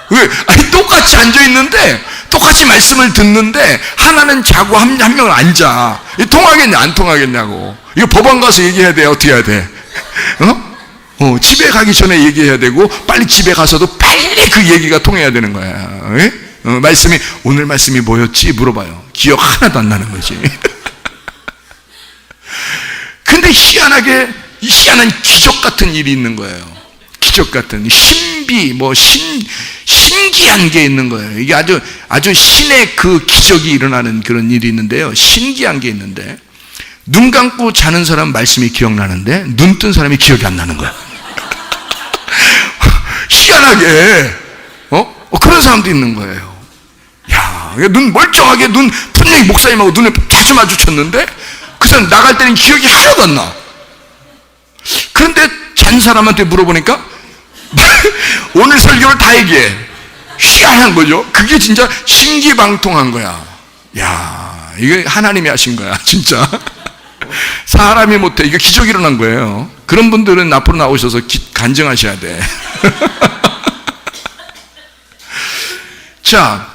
왜? 아니, 똑같이 앉아 있는데 똑같이 말씀을 듣는데 하나는 자고 한 명은 안 자. 통하겠냐 안 통하겠냐고. 이거 법원 가서 얘기해야 돼. 어떻게 해야 돼? 집에 가기 전에 얘기해야 되고, 빨리 집에 가서도 빨리 그 얘기가 통해야 되는 거야. 말씀이, 오늘 말씀이 뭐였지? 물어봐요. 기억 하나도 안 나는 거지. 근데 희한한 기적 같은 일이 있는 거예요. 기적 같은 신기한 게 있는 거예요. 이게 아주 신의 그 기적이 일어나는 그런 일이 있는데요. 신기한 게 있는데, 눈 감고 자는 사람 말씀이 기억나는데 눈 뜬 사람이 기억이 안 나는 거야. 희한하게 그런 사람도 있는 거예요. 야, 눈 멀쩡하게, 분명히 목사님하고 눈을 자주 마주쳤는데 그 사람 나갈 때는 기억이 하나도 안 나. 그런데 잔 사람한테 물어보니까 오늘 설교를 다 얘기해. 희한한 거죠. 그게 진짜 신기방통한 거야. 야, 이게 하나님이 하신 거야, 진짜. 사람이 못해. 이게 기적이 일어난 거예요. 그런 분들은 앞으로 나오셔서 간증하셔야 돼. 자,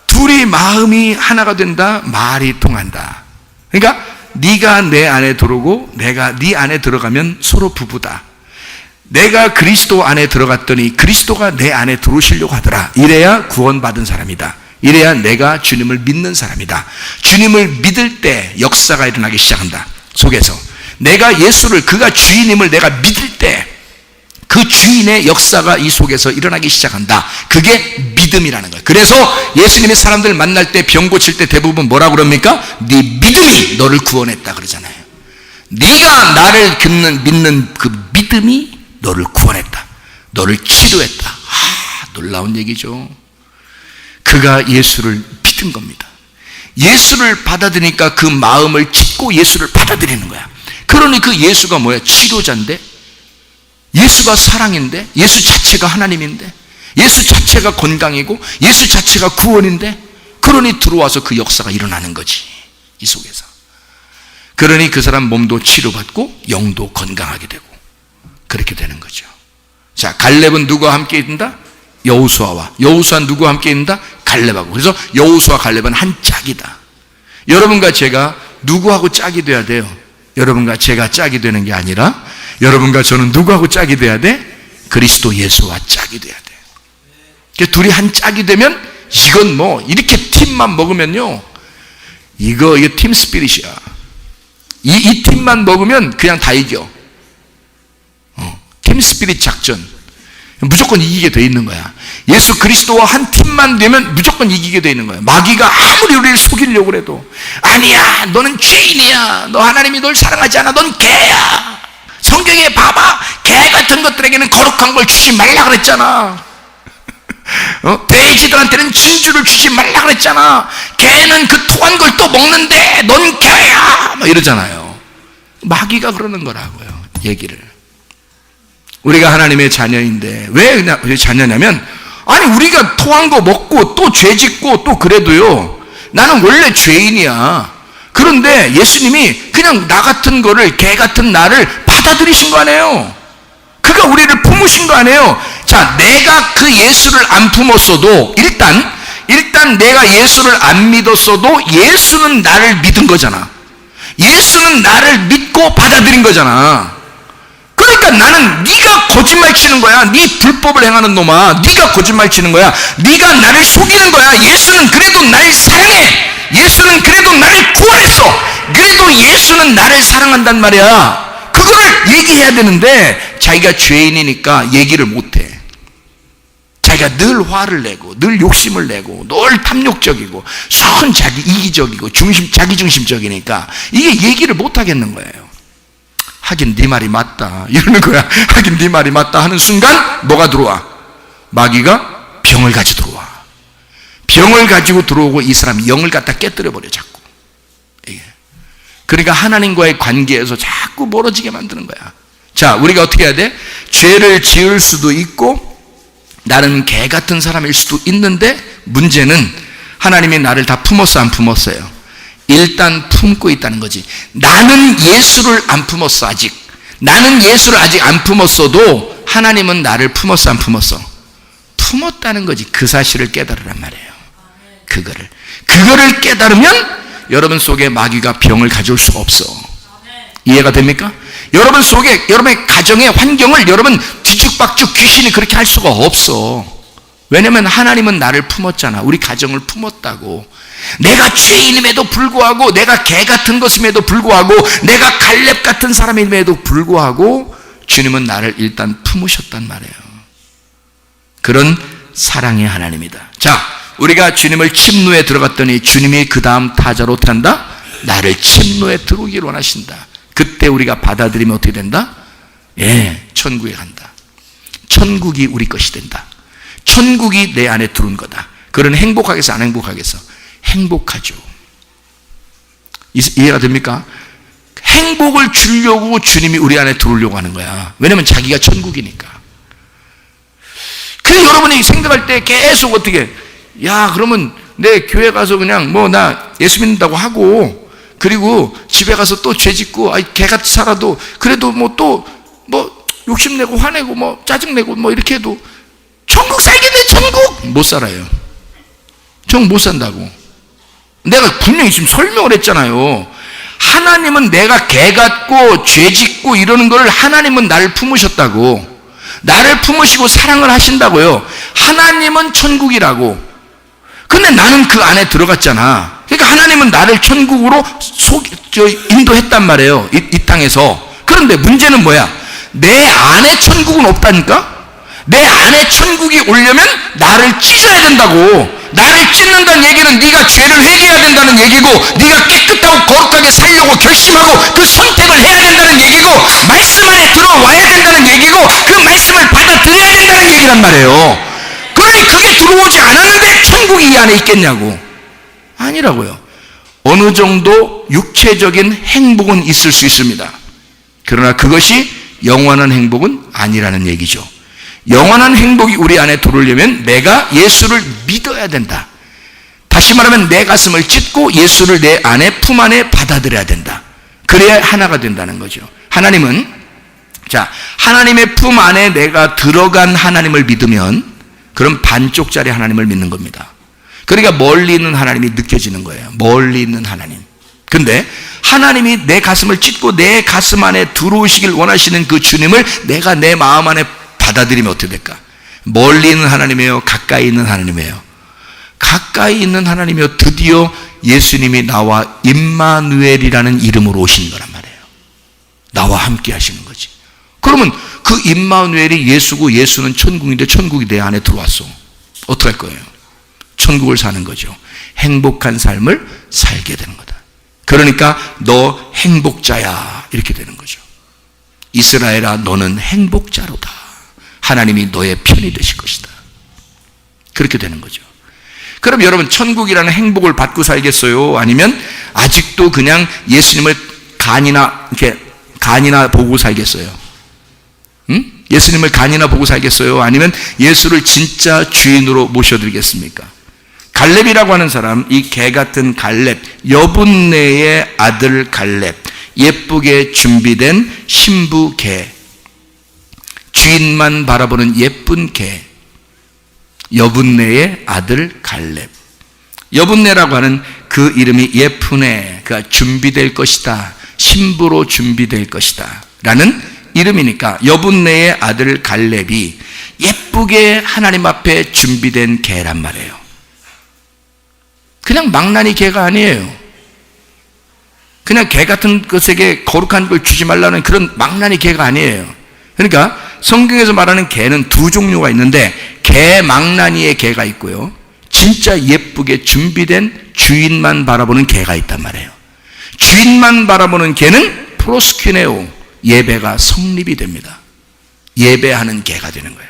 둘이 마음이 하나가 된다. 말이 통한다. 그러니까 네가 내 안에 들어오고 내가 네 안에 들어가면 서로 부부다. 내가 그리스도 안에 들어갔더니 그리스도가 내 안에 들어오시려고 하더라. 이래야 구원받은 사람이다. 이래야 내가 주님을 믿는 사람이다. 주님을 믿을 때 역사가 일어나기 시작한다. 속에서 내가 예수를, 그가 주인임을 내가 믿을 때 그 주인의 역사가 이 속에서 일어나기 시작한다. 그게 믿음이라는 거예요. 그래서 예수님이 사람들 만날 때, 병 고칠 때 대부분 뭐라고 그럽니까? 네 믿음이 너를 구원했다 그러잖아요. 네가 나를 믿는 그 믿음이 너를 구원했다. 너를 치료했다. 놀라운 얘기죠. 그가 예수를 믿은 겁니다. 예수를 받아들이니까 그 마음을 찢고 예수를 받아들이는 거야. 그러니 그 예수가 뭐야? 치료자인데, 예수가 사랑인데, 예수 자체가 하나님인데, 예수 자체가 건강이고, 예수 자체가 구원인데, 그러니 들어와서 그 역사가 일어나는 거지, 이 속에서. 그러니 그 사람 몸도 치료받고 영도 건강하게 되고 그렇게 되는 거죠. 자, 갈렙은 누구와 함께 있는다? 여호수아와. 여호수아는 누구와 함께 있는다? 갈렙하고. 그래서 여호수아 갈렙은 한 짝이다. 여러분과 제가 누구하고 짝이 돼야 돼요? 여러분과 제가 짝이 되는 게 아니라 여러분과 저는 누구하고 짝이 돼야 돼? 그리스도 예수와 짝이 돼야 돼. 그러니까 둘이 한 짝이 되면 이건 뭐 이렇게 팀만 먹으면요, 이게 팀 스피릿이야. 이 팀만 먹으면 그냥 다 이겨. 팀 스피릿 작전. 무조건 이기게 돼 있는 거야. 예수 그리스도와 한 팀만 되면 무조건 이기게 돼 있는 거야. 마귀가 아무리 우리를 속이려고 해도 아니야, 너는 죄인이야, 너 하나님이 널 사랑하지 않아, 넌 개야. 성경에 봐봐, 개 같은 것들에게는 거룩한 걸 주지 말라 그랬잖아. 돼지들한테는 진주를 주지 말라 그랬잖아. 개는 그 토한 걸 또 먹는데 넌 개야, 막 이러잖아요. 마귀가 그러는 거라고요, 얘기를. 우리가 하나님의 자녀인데 왜 자녀냐면, 아니 우리가 토한 거 먹고 또 죄 짓고 또 그래도요, 나는 원래 죄인이야. 그런데 예수님이 그냥 나 같은 거를, 개 같은 나를 받아들이신 거 아니에요. 그가 우리를 품으신 거 아니에요. 자, 내가 그 예수를 안 품었어도 일단 내가 예수를 안 믿었어도 예수는 나를 믿은 거잖아. 예수는 나를 믿고 받아들인 거잖아. 그러니까 나는, 네가 거짓말 치는 거야, 네 불법을 행하는 놈아, 네가 거짓말 치는 거야, 네가 나를 속이는 거야. 예수는 그래도 날 사랑해. 예수는 그래도 나를 구원했어. 그래도 예수는 나를 사랑한단 말이야. 그거를 얘기해야 되는데 자기가 죄인이니까 얘기를 못해. 자기가 늘 화를 내고 늘 욕심을 내고 늘 탐욕적이고 선 자기 이기적이고 자기 중심적이니까 이게 얘기를 못 하겠는 거예요. 하긴 네 말이 맞다 이러는 거야. 하긴 네 말이 맞다 하는 순간 뭐가 들어와? 마귀가 병을 가지고 들어와. 병을 가지고 들어오고 이 사람이 영을 갖다 깨뜨려 버려 자꾸. 그러니까 하나님과의 관계에서 자꾸 멀어지게 만드는 거야. 자, 우리가 어떻게 해야 돼? 죄를 지을 수도 있고 나는 개 같은 사람일 수도 있는데, 문제는 하나님이 나를 다 품었어 안 품었어요? 일단 품고 있다는 거지. 나는 예수를 안 품었어 아직. 나는 예수를 아직 안 품었어도 하나님은 나를 품었어 안 품었어? 품었다는 거지. 그 사실을 깨달으란 말이에요. 그거를 깨달으면 여러분 속에 마귀가 병을 가져올 수가 없어. 이해가 됩니까? 여러분 속에, 여러분의 가정의 환경을 여러분 뒤죽박죽 귀신이 그렇게 할 수가 없어. 왜냐면 하나님은 나를 품었잖아. 우리 가정을 품었다고. 내가 죄인임에도 불구하고, 내가 개 같은 것임에도 불구하고, 내가 갈렙 같은 사람임에도 불구하고 주님은 나를 일단 품으셨단 말이에요. 그런 사랑의 하나님이다. 자, 우리가 주님을 침노에 들어갔더니 주님이 그 다음 타자로 어떻게 한다? 나를 침노에 들어오기를 원하신다. 그때 우리가 받아들이면 어떻게 된다? 천국에 간다. 천국이 우리 것이 된다. 천국이 내 안에 들어온 거다. 그런 행복하겠어 안 행복하겠어? 행복하죠. 이해가 됩니까? 행복을 주려고 주님이 우리 안에 들어오려고 하는 거야. 왜냐면 자기가 천국이니까. 그래서 여러분이 생각할 때 계속 어떻게, 야 그러면 내 교회 가서 그냥 나 예수 믿는다고 하고, 그리고 집에 가서 또 죄 짓고 개같이 살아도 그래도 또 욕심내고 화내고 짜증내고 이렇게 해도 천국 살게 돼. 천국 못 살아요. 천국 못 산다고. 내가 분명히 지금 설명을 했잖아요. 하나님은 내가 개 같고 죄 짓고 이러는 걸 하나님은 나를 품으셨다고. 나를 품으시고 사랑을 하신다고요. 하나님은 천국이라고. 근데 나는 그 안에 들어갔잖아. 그러니까 하나님은 나를 천국으로 인도했단 말이에요. 이 땅에서. 그런데 문제는 뭐야? 내 안에 천국은 없다니까? 내 안에 천국이 오려면 나를 찢어야 된다고. 나를 찢는다는 얘기는 네가 죄를 회개해야 된다는 얘기고, 네가 깨끗하고 거룩하게 살려고 결심하고 그 선택을 해야 된다는 얘기고, 말씀 안에 들어와야 된다는 얘기고, 그 말씀을 받아들여야 된다는 얘기란 말이에요. 그러니 그게 들어오지 않았는데 천국이 이 안에 있겠냐고. 아니라고요. 어느 정도 육체적인 행복은 있을 수 있습니다. 그러나 그것이 영원한 행복은 아니라는 얘기죠. 영원한 행복이 우리 안에 들어오려면 내가 예수를 믿어야 된다. 다시 말하면 내 가슴을 찢고 예수를 내 안에 품 안에 받아들여야 된다. 그래야 하나가 된다는 거죠. 하나님은, 하나님의 품 안에 내가 들어간 하나님을 믿으면 그럼 반쪽짜리 하나님을 믿는 겁니다. 그러니까 멀리 있는 하나님이 느껴지는 거예요. 멀리 있는 하나님. 근데 하나님이 내 가슴을 찢고 내 가슴 안에 들어오시길 원하시는 그 주님을 내가 내 마음 안에 받아들이면 어떻게 될까? 멀리 있는 하나님이에요? 가까이 있는 하나님이에요? 가까이 있는 하나님이요. 드디어 예수님이 나와 임마누엘이라는 이름으로 오신 거란 말이에요. 나와 함께 하시는 거지. 그러면 그 임마누엘이 예수고 예수는 천국인데 천국이 내 안에 들어왔어. 어떡할 거예요? 천국을 사는 거죠. 행복한 삶을 살게 되는 거다. 그러니까 너 행복자야 이렇게 되는 거죠. 이스라엘아 너는 행복자로다. 하나님이 너의 편이 되실 것이다. 그렇게 되는 거죠. 그럼 여러분 천국이라는 행복을 받고 살겠어요? 아니면 아직도 그냥 예수님을 간이나 보고 살겠어요? 응? 예수님을 간이나 보고 살겠어요? 아니면 예수를 진짜 주인으로 모셔드리겠습니까? 갈렙이라고 하는 사람, 이 개 같은 갈렙, 여분네의 아들 갈렙, 예쁘게 준비된 신부 개, 주인만 바라보는 예쁜 개, 여분네의 아들 갈렙. 여분네라고 하는 그 이름이 예쁘네, 그가 준비될 것이다, 신부로 준비될 것이다 라는 이름이니까 여분네의 아들 갈렙이 예쁘게 하나님 앞에 준비된 개란 말이에요. 그냥 망나니 개가 아니에요. 그냥 개 같은 것에게 거룩한 걸 주지 말라는 그런 망나니 개가 아니에요. 그러니까 성경에서 말하는 개는 두 종류가 있는데 개 망나니의 개가 있고요, 진짜 예쁘게 준비된 주인만 바라보는 개가 있단 말이에요. 주인만 바라보는 개는 프로스퀴네오, 예배가 성립이 됩니다. 예배하는 개가 되는 거예요.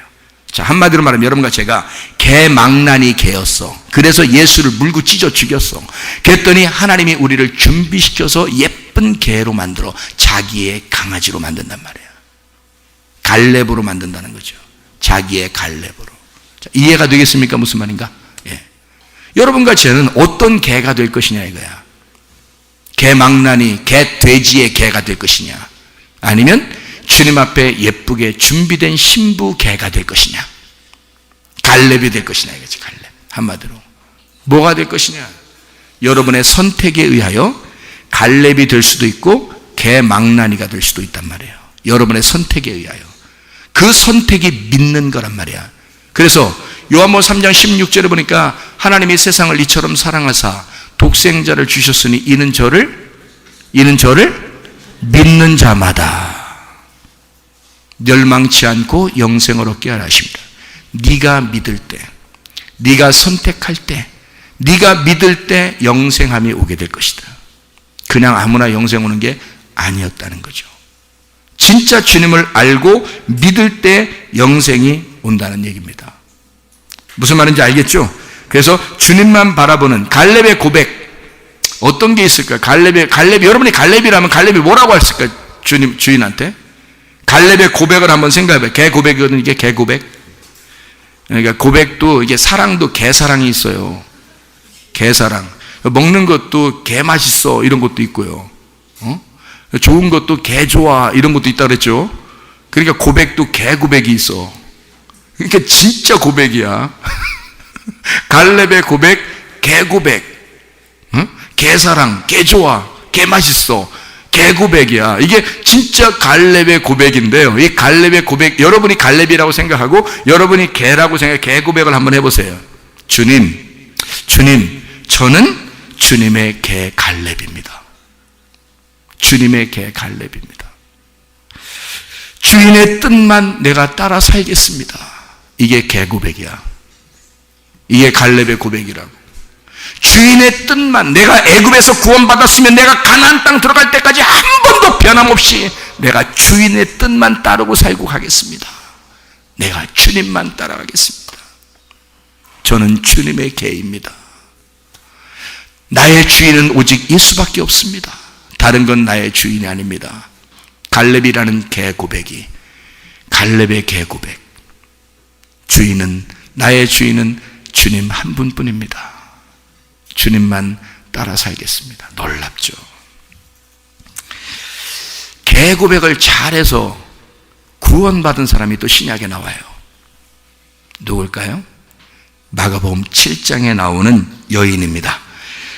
자, 한마디로 말하면 여러분과 제가 개 망나니 개였어. 그래서 예수를 물고 찢어 죽였어. 그랬더니 하나님이 우리를 준비시켜서 예쁜 개로 만들어 자기의 강아지로 만든단 말이에요. 갈렙으로 만든다는 거죠. 자기의 갈렙으로. 자, 이해가 되겠습니까? 무슨 말인가? 예. 여러분과 저는 어떤 개가 될 것이냐 이거야. 개 망나니, 개 돼지의 개가 될 것이냐, 아니면 주님 앞에 예쁘게 준비된 신부 개가 될 것이냐, 갈렙이 될 것이냐 이거지. 갈렙. 한마디로 뭐가 될 것이냐, 여러분의 선택에 의하여 갈렙이 될 수도 있고 개 망나니가 될 수도 있단 말이에요. 여러분의 선택에 의하여. 그 선택이 믿는 거란 말이야. 그래서 요한복음 3장 16절에 보니까 하나님이 세상을 이처럼 사랑하사 독생자를 주셨으니 이는 저를 믿는 자마다 멸망치 않고 영생을 얻게 하라 하십니다. 네가 믿을 때, 네가 선택할 때, 네가 믿을 때 영생함이 오게 될 것이다. 그냥 아무나 영생 오는 게 아니었다는 거죠. 진짜 주님을 알고 믿을 때 영생이 온다는 얘기입니다. 무슨 말인지 알겠죠? 그래서 주님만 바라보는 갈렙의 고백, 어떤 게 있을까요? 갈렙이 여러분이 갈렙이라면 갈렙이 뭐라고 했을까요? 주인한테 갈렙의 고백을 한번 생각해봐요. 개 고백이거든요. 이게 개 고백. 그러니까 고백도 이게 사랑도 개 사랑이 있어요. 개 사랑. 먹는 것도 개 맛있어 이런 것도 있고요. 좋은 것도 개 좋아 이런 것도 있다 그랬죠. 그러니까 고백도 개 고백이 있어. 그러니까 진짜 고백이야. 갈렙의 고백, 개 고백. 개 사랑, 개 좋아, 개 맛있어, 개 고백이야. 이게 진짜 갈렙의 고백인데요. 이 갈렙의 고백, 여러분이 갈렙이라고 생각하고 여러분이 개라고 생각해 개 고백을 한번 해보세요. 주님, 저는 주님의 개 갈렙입니다. 주님의 개 갈렙입니다. 주인의 뜻만 내가 따라 살겠습니다. 이게 개 고백이야. 이게 갈렙의 고백이라고. 주인의 뜻만, 내가 애굽에서 구원받았으면 내가 가나안 땅 들어갈 때까지 한 번도 변함없이 내가 주인의 뜻만 따르고 살고 가겠습니다. 내가 주님만 따라가겠습니다. 저는 주님의 개입니다. 나의 주인은 오직 예수밖에 없습니다. 다른 건 나의 주인이 아닙니다. 갈렙이라는 개 고백이, 갈렙의 개 고백. 나의 주인은 주님 한 분뿐입니다. 주님만 따라 살겠습니다. 놀랍죠? 개 고백을 잘해서 구원받은 사람이 또 신약에 나와요. 누굴까요? 마가복음 7장에 나오는 여인입니다.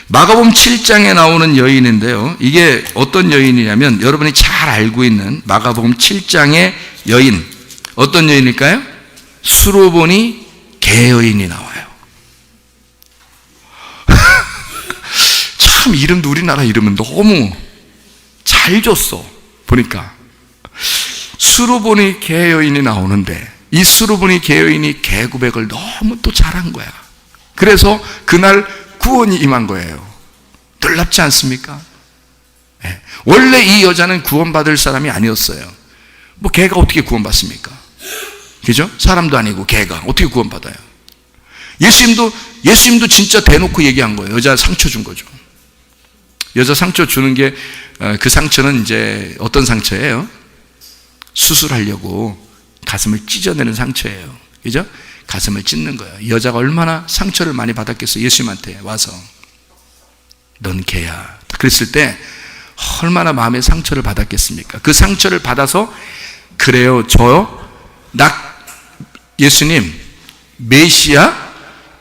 마가복음 7장에 나오는 여인인데요, 이게 어떤 여인이냐면 여러분이 잘 알고 있는 마가복음 7장의 여인, 어떤 여인일까요? 수로보니 개 여인이 나와요. 참 이름도 우리나라 이름은 너무 잘 줬어. 보니까 수르보니 개 여인이 나오는데 이 수르보니 개 여인이 개 고백을 너무 또 잘한 거야. 그래서 그날 구원이 임한 거예요. 놀랍지 않습니까? 네. 원래 이 여자는 구원받을 사람이 아니었어요. 뭐 개가 어떻게 구원받습니까? 그죠? 사람도 아니고 개가 어떻게 구원받아요? 예수님도 진짜 대놓고 얘기한 거예요. 여자 상처 준 거죠. 여자 상처 주는 게, 그 상처는 이제 어떤 상처예요? 수술하려고 가슴을 찢어내는 상처예요. 그죠? 가슴을 찢는 거예요. 여자가 얼마나 상처를 많이 받았겠어요. 예수님한테 와서. 넌 개야. 그랬을 때 얼마나 마음의 상처를 받았겠습니까? 그 상처를 받아서 그래요. 예수님 메시아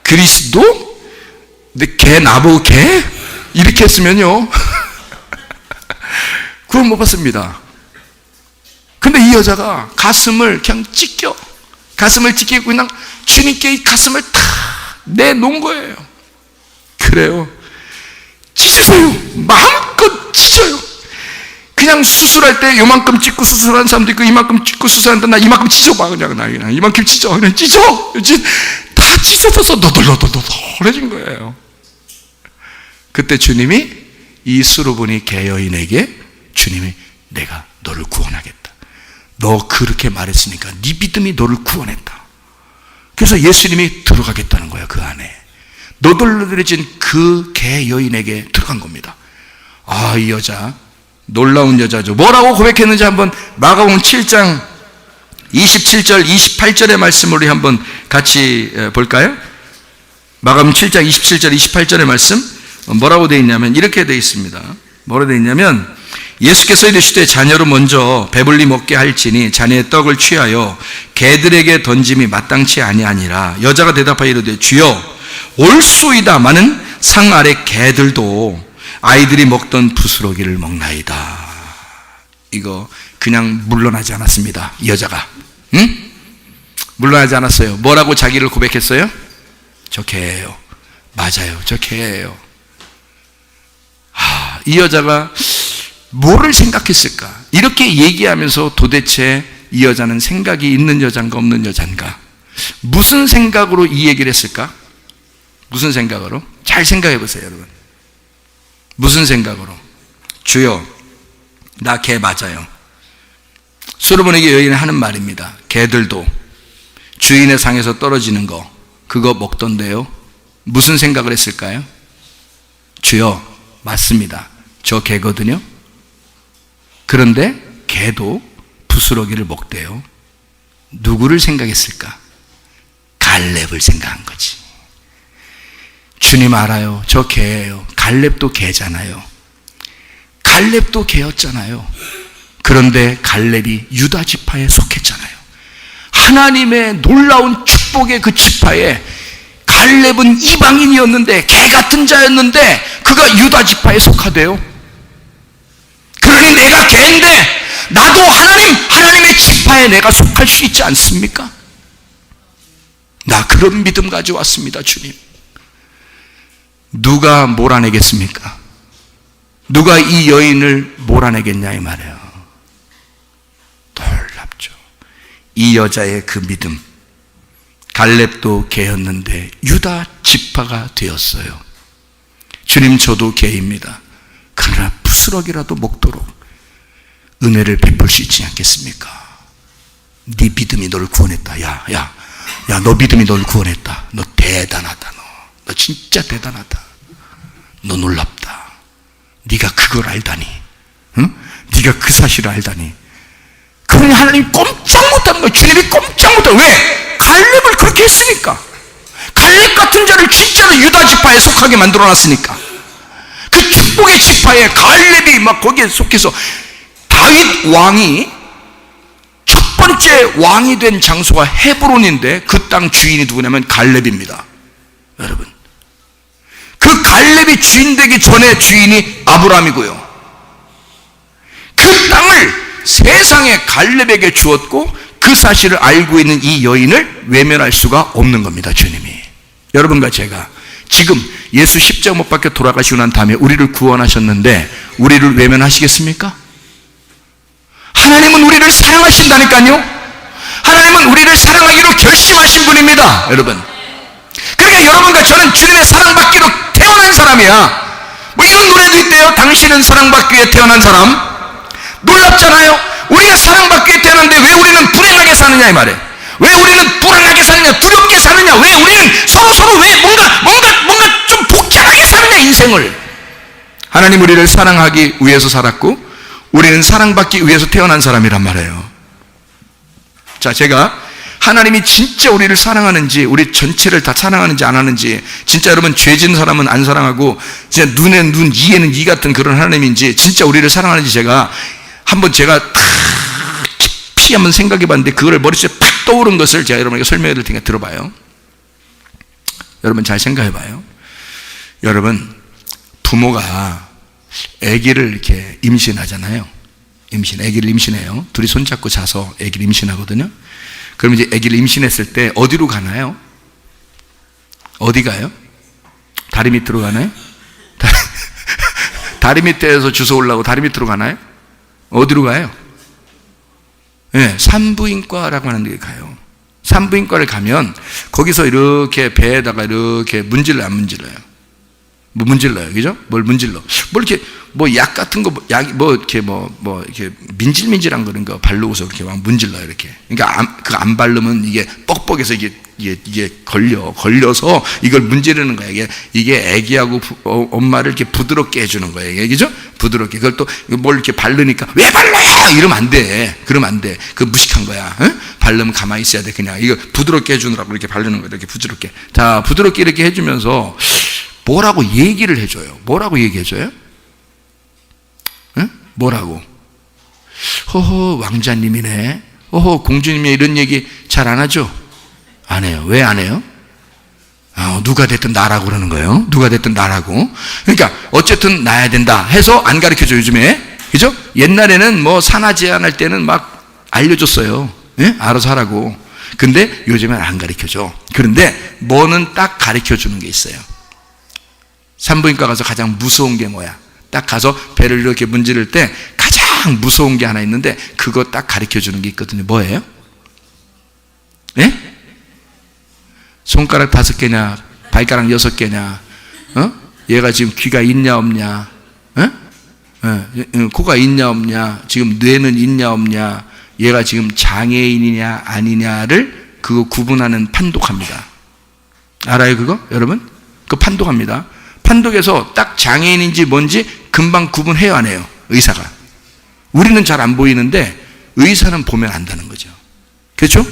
그리스도? 근데 개 나보고 개? 이렇게 했으면요 구원 못 받습니다. 근데 이 여자가 가슴을 그냥 가슴을 찢기고 그냥 주님께 이 가슴을 다 내놓은 거예요. 그래요. 찢으세요. 마음껏 찢어요. 그냥 수술할 때 요만큼 찢고 수술하는 사람도 있고 이만큼 찢고 수술하는데 나 이만큼 찢어봐. 그냥 이만큼 찢어. 그냥 찢어. 다 찢어져서 너덜너덜너덜해진 거예요. 그때 주님이 이 수르보니 개 여인에게 주님이 내가 너를 구원하겠다. 너 그렇게 말했으니까 네 믿음이 너를 구원했다. 그래서 예수님이 들어가겠다는 거예요. 그 안에 너덜너덜해진 그 개 여인에게 들어간 겁니다. 아, 이 여자 놀라운 여자죠. 뭐라고 고백했는지 한번 마가복음 7장 27절 28절의 말씀을 우리 한번 같이 볼까요? 마가복음 7장 27절 28절의 말씀 뭐라고 되어 있냐면 이렇게 되어 있습니다. 뭐라고 되어 있냐면 예수께서 이르시되 자녀로 먼저 배불리 먹게 할지니 자녀의 떡을 취하여 개들에게 던짐이 마땅치 아니하니라. 여자가 대답하여 이르되 주여 올소이다마는 상 아래 개들도 아이들이 먹던 부스러기를 먹나이다. 이거 그냥 물러나지 않았습니다. 이 여자가 물러나지 않았어요. 뭐라고 자기를 고백했어요? 저 개예요. 맞아요. 저 개예요. 이 여자가 뭐를 생각했을까? 이렇게 얘기하면서 도대체 이 여자는 생각이 있는 여잔가 없는 여잔가? 무슨 생각으로 이 얘기를 했을까? 무슨 생각으로? 잘 생각해 보세요, 여러분. 무슨 생각으로? 주여, 나 개 맞아요. 수르보니 여인이 하는 말입니다. 개들도 주인의 상에서 떨어지는 거 그거 먹던데요. 무슨 생각을 했을까요? 주여, 맞습니다. 저 개거든요. 그런데 개도 부스러기를 먹대요. 누구를 생각했을까? 갈렙을 생각한 거지. 주님 알아요. 저 개예요. 갈렙도 개잖아요. 갈렙도 개였잖아요. 그런데 갈렙이 유다 지파에 속했잖아요. 하나님의 놀라운 축복의 그 지파에 갈렙은 이방인이었는데 개 같은 자였는데 그가 유다 지파에 속하대요. 그러니 내가 개인데 나도 하나님의 지파에 내가 속할 수 있지 않습니까? 나 그런 믿음 가져왔습니다. 주님. 누가 몰아내겠습니까? 누가 이 여인을 몰아내겠냐 이 말이에요. 놀랍죠. 이 여자의 그 믿음. 갈렙도 개였는데 유다 지파가 되었어요. 주님, 저도 개입니다. 그러나 부스러기라도 먹도록 은혜를 베풀 수 있지 않겠습니까? 네 믿음이 너를 구원했다. 야, 너 믿음이 너를 구원했다. 너 대단하다. 너 진짜 대단하다. 너 놀랍다. 네가 그걸 알다니. 응? 네가 그 사실을 알다니. 그러니 하나님 꼼짝 못하는 거예요. 주님이 꼼짝 못하는 거예요. 왜? 갈렙을 그렇게 했으니까. 갈렙 같은 자를 진짜로 유다 지파에 속하게 만들어놨으니까. 그 축복의 지파에 갈렙이 막 거기에 속해서 다윗 왕이 첫 번째 왕이 된 장소가 헤브론인데 그 땅 주인이 누구냐면 갈렙입니다. 여러분, 그 갈렙이 주인 되기 전에 주인이 아브라함이고요. 그 땅을 세상에 갈렙에게 주었고 그 사실을 알고 있는 이 여인을 외면할 수가 없는 겁니다. 주님이. 여러분과 제가 지금 예수 십자가 못 박혀 돌아가시고 난 다음에 우리를 구원하셨는데 우리를 외면하시겠습니까? 하나님은 우리를 사랑하신다니까요. 하나님은 우리를 사랑하기로 결심하신 분입니다, 여러분. 그러니까 여러분과 저는 주님의 사랑받기로 태어난 사람이야. 뭐 이런 노래도 있대요. 당신은 사랑받기 위해 태어난 사람. 놀랍잖아요. 우리가 사랑받기 위해 태어났는데 왜 우리는 불행하게 사느냐 이 말이에요. 왜 우리는 불안하게 사느냐, 두렵게 사느냐, 왜 우리는 서로 왜 뭔가 좀 복잡하게 사느냐, 인생을. 하나님 우리를 사랑하기 위해서 살았고 우리는 사랑받기 위해서 태어난 사람이란 말이에요. 자, 제가 하나님이 진짜 우리를 사랑하는지, 우리 전체를 다 사랑하는지 안 하는지, 진짜 여러분 죄 지은 사람은 안 사랑하고 진짜 눈에 눈, 이에는 이 같은 그런 하나님인지, 진짜 우리를 사랑하는지 제가 깊이 한번 생각해 봤는데, 그거를 머릿속에 팍 떠오른 것을 제가 여러분에게 설명해 드릴 테니까 들어봐요. 여러분 잘 생각해 봐요. 여러분, 부모가 아기를 이렇게 임신하잖아요. 아기를 임신해요. 둘이 손잡고 자서 아기를 임신하거든요. 그럼 이제 아기를 임신했을 때 어디로 가나요? 어디 가요? 다리 밑으로 가나요? 다리 밑에서 주워 올라오고 다리 밑으로 가나요? 어디로 가요? 네, 산부인과라고 하는 데 가요. 산부인과를 가면 거기서 이렇게 배에다가 이렇게 문질러요, 안 문질러요? 뭐 문질러요, 그죠? 뭘 문질러? 뭐 이렇게 뭐 약 같은 거, 이렇게 이렇게 민질민질한 그런 거 바르고서 이렇게 막 문질러요, 이렇게. 그러니까 그거 안 바르면 이게 뻑뻑해서 이게 걸려서 이걸 문지르는 거예요. 이게 애기하고 엄마를 이렇게 부드럽게 해주는 거예요, 그죠? 부드럽게. 그걸 또 뭘 이렇게 바르니까 왜 발라요? 이러면 안 돼. 그러면 안 돼. 그거 무식한 거야. 응? 바르면 가만히 있어야 돼. 그냥 이거 부드럽게 해주느라고 이렇게 바르는 거예요, 이렇게 부드럽게. 자, 부드럽게 이렇게 해주면서 뭐라고 얘기를 해줘요? 뭐라고 얘기해줘요? 응? 뭐라고? 허허, 왕자님이네. 허허, 공주님이 이런 얘기 잘 안 하죠? 안 해요. 왜 안 해요? 누가 됐든 나라고 그러는 거예요. 누가 됐든 나라고. 그러니까 어쨌든 나야 된다 해서 안 가르쳐줘, 요즘에. 그죠? 옛날에는 뭐 산하 제한할 때는 막 알려줬어요. 예? 알아서 하라고. 근데 요즘엔 안 가르쳐줘. 그런데 뭐는 딱 가르쳐주는 게 있어요. 산부인과 가서 가장 무서운 게 뭐야? 딱 가서 배를 이렇게 문지를 때 가장 무서운 게 하나 있는데, 그거 딱 가르쳐주는 게 있거든요. 뭐예요? 예? 손가락 5개냐, 발가락 6개냐, 얘가 지금 귀가 있냐 없냐, 코가 있냐 없냐, 지금 뇌는 있냐 없냐, 얘가 지금 장애인이냐 아니냐를 그거 구분하는 판독합니다. 알아요, 그거? 여러분? 그거 판독합니다. 판독에서 딱 장애인인지 뭔지 금방 구분해요, 안 해요? 의사가. 우리는 잘 안 보이는데 의사는 보면 안다는 거죠. 그렇죠?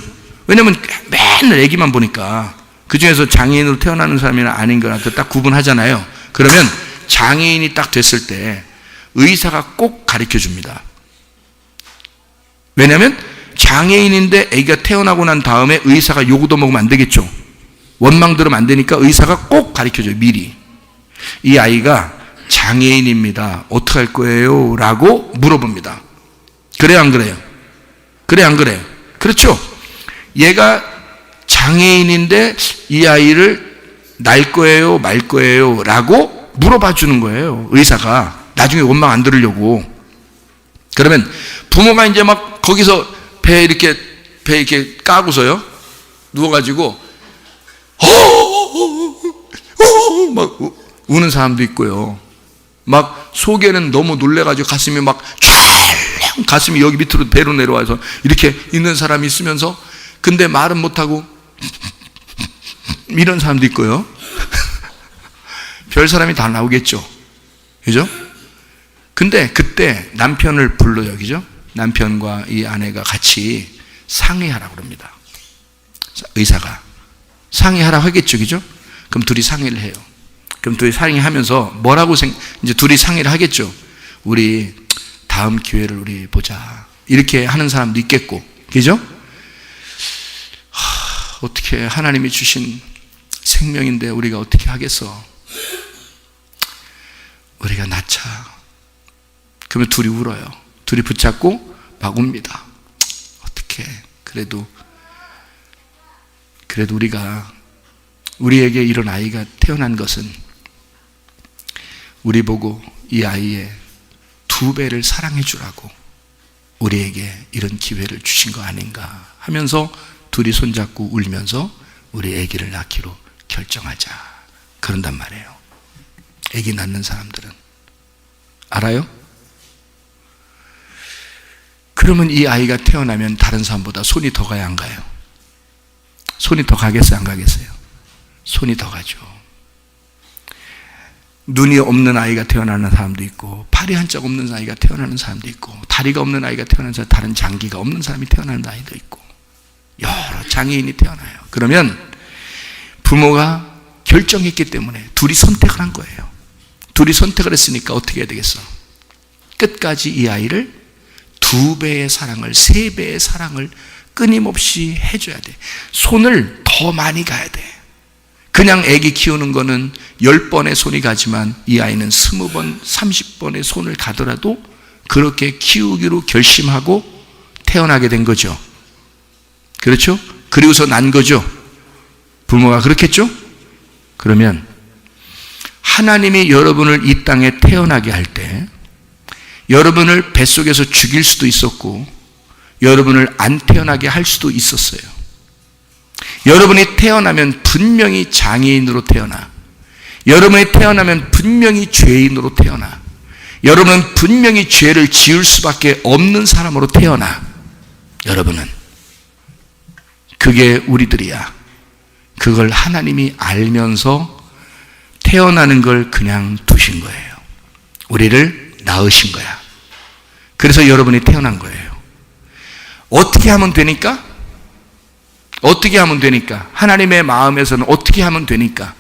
왜냐면 맨날 애기만 보니까 그 중에서 장애인으로 태어나는 사람이나 아닌 거나 딱 구분하잖아요. 그러면 장애인이 딱 됐을 때 의사가 꼭 가르쳐 줍니다. 왜냐면 장애인인데 애기가 태어나고 난 다음에 의사가 요구도 먹으면 안 되겠죠. 원망 들으면 안 되니까 의사가 꼭 가르쳐 줘요, 미리. 이 아이가 장애인입니다. 어떻게 할 거예요? 라고 물어봅니다. 그래요, 안 그래요? 그래, 안 그래요? 그렇죠? 얘가 장애인인데 이 아이를 날 거예요, 말 거예요? 라고 물어봐 주는 거예요, 의사가. 나중에 원망 안 들으려고. 그러면 부모가 이제 막 거기서 배 이렇게 까고서요, 누워가지고 막 우는 사람도 있고요. 막 속에는 너무 놀래가지고 가슴이 막 찰랑, 가슴이 여기 밑으로 배로 내려와서 이렇게 있는 사람이 있으면서, 근데 말은 못하고 이런 사람도 있고요. 별 사람이 다 나오겠죠, 그죠? 근데 그때 남편을 불러요, 그죠? 남편과 이 아내가 같이 상의하라고 그럽니다. 의사가 상의하라고 하겠죠, 그죠? 그럼 둘이 상의를 해요. 그럼 둘이 상의하면서 뭐라고 이제 둘이 상의를 하겠죠. 우리 다음 기회를 우리 보자, 이렇게 하는 사람도 있겠고, 그죠? 어떻게 하나님이 주신 생명인데 우리가 어떻게 하겠어? 우리가 낳자. 그러면 둘이 울어요. 둘이 붙잡고 막 웁니다. 어떻게? 그래도 우리에게 이런 아이가 태어난 것은 우리 보고 이 아이의 2배를 사랑해 주라고, 우리에게 이런 기회를 주신 거 아닌가 하면서 둘이 손잡고 울면서 우리 아기를 낳기로 결정하자 그런단 말이에요. 아기 낳는 사람들은 알아요? 그러면 이 아이가 태어나면 다른 사람보다 손이 더 가야 안 가요? 손이 더 가겠어요, 안 가겠어요? 손이 더 가죠. 눈이 없는 아이가 태어나는 사람도 있고, 팔이 한짝 없는 아이가 태어나는 사람도 있고, 다리가 없는 아이가 태어나는 사람, 다른 장기가 없는 사람이 태어나는 아이도 있고, 여러 장애인이 태어나요. 그러면 부모가 결정했기 때문에 둘이 선택을 한 거예요. 둘이 선택을 했으니까 어떻게 해야 되겠어? 끝까지 이 아이를 2배의 사랑을, 3배의 사랑을 끊임없이 해줘야 돼. 손을 더 많이 가야 돼. 그냥 아기 키우는 거는 10번의 손이 가지만 이 아이는 20번, 30번의 손을 가더라도 그렇게 키우기로 결심하고 태어나게 된 거죠. 그렇죠? 그리고서 난 거죠. 부모가 그렇겠죠? 그러면 하나님이 여러분을 이 땅에 태어나게 할 때 여러분을 뱃속에서 죽일 수도 있었고 여러분을 안 태어나게 할 수도 있었어요. 여러분이 태어나면 분명히 장애인으로 태어나, 여러분이 태어나면 분명히 죄인으로 태어나, 여러분은 분명히 죄를 지을 수밖에 없는 사람으로 태어나. 여러분은 그게 우리들이야. 그걸 하나님이 알면서 태어나는 걸 그냥 두신 거예요. 우리를 낳으신 거야. 그래서 여러분이 태어난 거예요. 어떻게 하면 되니까? 어떻게 하면 되니까? 하나님의 마음에서는 어떻게 하면 되니까?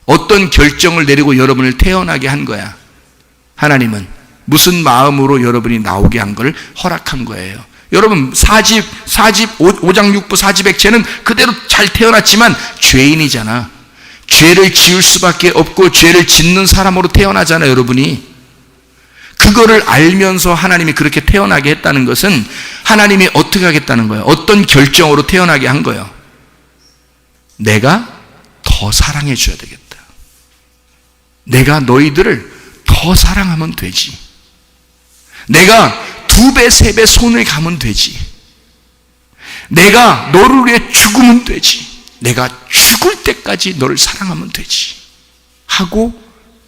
어떤 결정을 내리고 여러분을 태어나게 한 거야? 하나님은 무슨 마음으로 여러분이 나오게 한 걸 허락한 거예요. 여러분 4집 5장 6부 4집액체는 그대로 잘 태어났지만 죄인이잖아. 죄를 지을 수밖에 없고 죄를 짓는 사람으로 태어나잖아요. 여러분이 그거를 알면서 하나님이 그렇게 태어나게 했다는 것은 하나님이 어떻게 하겠다는 거예요? 어떤 결정으로 태어나게 한 거예요? 내가 더 사랑해 줘야 되겠다. 내가 너희들을 더 사랑하면 되지. 내가 2배, 3배 손을 가면 되지. 내가 너를 위해 죽으면 되지. 내가 죽을 때까지 너를 사랑하면 되지. 하고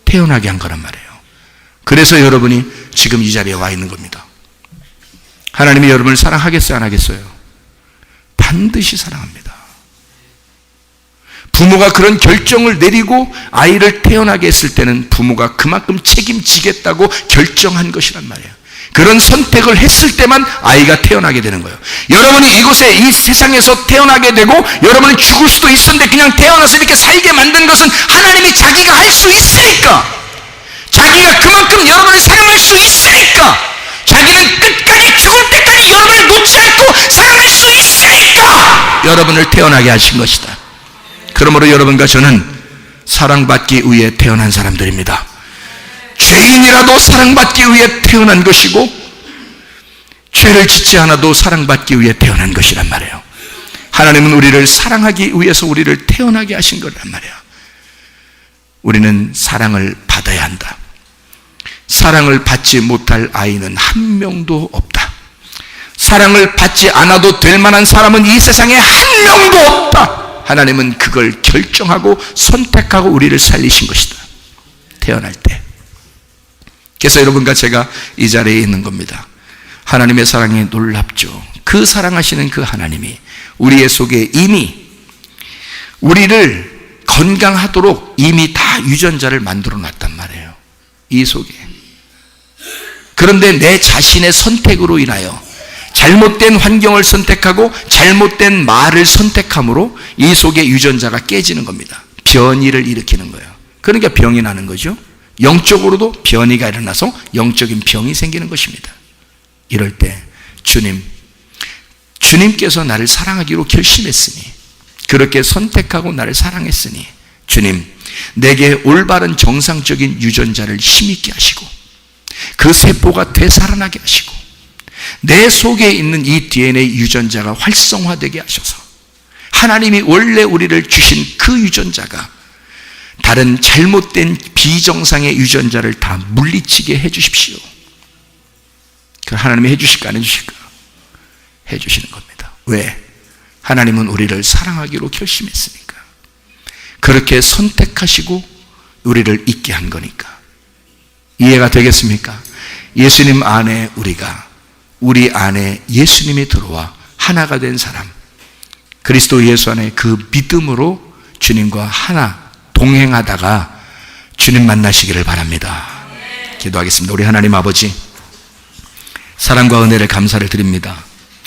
태어나게 한 거란 말이에요. 그래서 여러분이 지금 이 자리에 와 있는 겁니다. 하나님이 여러분을 사랑하겠어요, 안 하겠어요? 반드시 사랑합니다. 부모가 그런 결정을 내리고 아이를 태어나게 했을 때는 부모가 그만큼 책임지겠다고 결정한 것이란 말이에요. 그런 선택을 했을 때만 아이가 태어나게 되는 거예요. 여러분이 이곳에 이 세상에서 태어나게 되고 여러분은 죽을 수도 있었는데 그냥 태어나서 이렇게 살게 만든 것은 하나님이 자기가 할 수 있으니까, 자기가 그만큼 여러분을 사랑할 수 있으니까, 자기는 끝까지 죽을 때까지 여러분을 놓지 않고 사랑할 수 있으니까 여러분을 태어나게 하신 것이다. 그러므로 여러분과 저는 사랑받기 위해 태어난 사람들입니다. 죄인이라도 사랑받기 위해 태어난 것이고 죄를 짓지 않아도 사랑받기 위해 태어난 것이란 말이에요. 하나님은 우리를 사랑하기 위해서 우리를 태어나게 하신 거란 말이에요. 우리는 사랑을 받아야 한다. 사랑을 받지 못할 아이는 한 명도 없다. 사랑을 받지 않아도 될 만한 사람은 이 세상에 한 명도 없다. 하나님은 그걸 결정하고 선택하고 우리를 살리신 것이다. 태어날 때. 그래서 여러분과 제가 이 자리에 있는 겁니다. 하나님의 사랑이 놀랍죠. 그 사랑하시는 그 하나님이 우리의 속에 이미 우리를 건강하도록 이미 다 유전자를 만들어 놨단 말이에요. 이 속에. 그런데 내 자신의 선택으로 인하여 잘못된 환경을 선택하고 잘못된 말을 선택함으로 이 속에 유전자가 깨지는 겁니다. 변이를 일으키는 거예요. 그러니까 병이 나는 거죠. 영적으로도 변이가 일어나서 영적인 병이 생기는 것입니다. 이럴 때 주님께서 나를 사랑하기로 결심했으니, 그렇게 선택하고 나를 사랑했으니 주님, 내게 올바른 정상적인 유전자를 힘있게 하시고 그 세포가 되살아나게 하시고 내 속에 있는 이 DNA 유전자가 활성화되게 하셔서 하나님이 원래 우리를 주신 그 유전자가 다른 잘못된 비정상의 유전자를 다 물리치게 해 주십시오. 하나님이 해주실까 안 해주실까? 해주시는 겁니다. 왜? 하나님은 우리를 사랑하기로 결심했으니까. 그렇게 선택하시고 우리를 있게 한 거니까. 이해가 되겠습니까? 예수님 안에 우리 안에 예수님이 들어와 하나가 된 사람, 그리스도 예수 안에 그 믿음으로 주님과 하나 동행하다가 주님 만나시기를 바랍니다. 기도하겠습니다. 우리 하나님 아버지, 사랑과 은혜를 감사를 드립니다.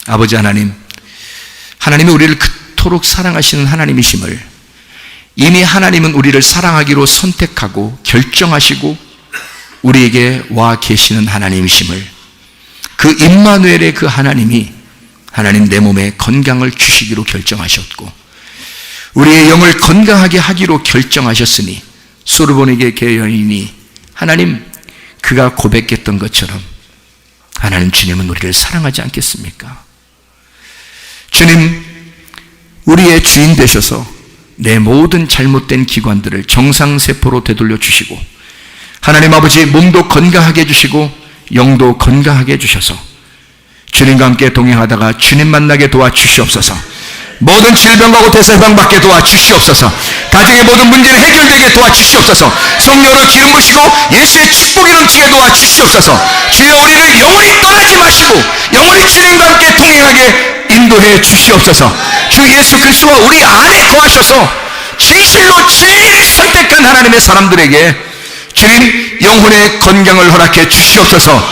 아버지 하나님, 하나님이 우리를 그토록 사랑하시는 하나님이심을, 이미 하나님은 우리를 사랑하기로 선택하고 결정하시고 우리에게 와 계시는 하나님이심을, 그 임마누엘의 그 하나님이 하나님 내 몸에 건강을 주시기로 결정하셨고 우리의 영을 건강하게 하기로 결정하셨으니, 소르본에게 여인이 하나님 그가 고백했던 것처럼 하나님, 주님은 우리를 사랑하지 않겠습니까? 주님, 우리의 주인 되셔서 내 모든 잘못된 기관들을 정상세포로 되돌려 주시고, 하나님 아버지 몸도 건강하게 해주시고 영도 건강하게 해주셔서 주님과 함께 동행하다가 주님 만나게 도와주시옵소서. 모든 질병과 고통에서 해방받게 도와주시옵소서. 가정의 모든 문제를 해결되게 도와주시옵소서. 성령으로 기름 부으시고 예수의 축복이 넘치게 도와주시옵소서. 주여, 우리를 영원히 떠나지 마시고 영원히 주님과 함께 동행하게 인도해 주시옵소서. 주 예수 그리스도와 우리 안에 거하셔서 진실로 제일 선택한 하나님의 사람들에게 주님 영혼의 건강을 허락해 주시옵소서.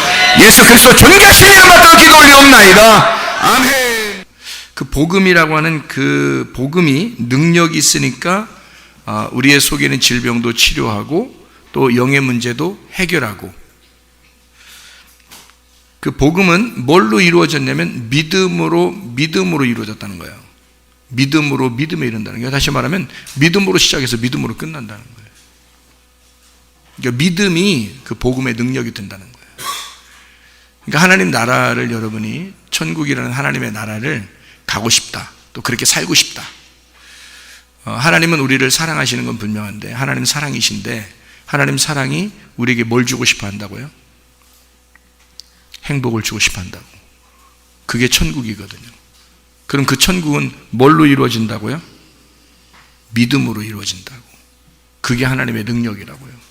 예수 그리스도 존귀하신 이름 받들어 기도 올리옵나이다. 아멘. 그 복음이라고 하는 그 복음이 능력이 있으니까 우리의 속에 있는 질병도 치료하고 또 영의 문제도 해결하고, 그 복음은 뭘로 이루어졌냐면 믿음으로 이루어졌다는 거예요. 믿음에 이른다는 거예요. 다시 말하면 믿음으로 시작해서 믿음으로 끝난다는 거예요. 그러니까 믿음이 그 복음의 능력이 된다는 거예요. 그러니까 하나님 나라를, 여러분이 천국이라는 하나님의 나라를 가고 싶다, 또 그렇게 살고 싶다. 하나님은 우리를 사랑하시는 건 분명한데, 하나님 사랑이신데 하나님 사랑이 우리에게 뭘 주고 싶어 한다고요? 행복을 주고 싶어 한다고. 그게 천국이거든요. 그럼 그 천국은 뭘로 이루어진다고요? 믿음으로 이루어진다고. 그게 하나님의 능력이라고요.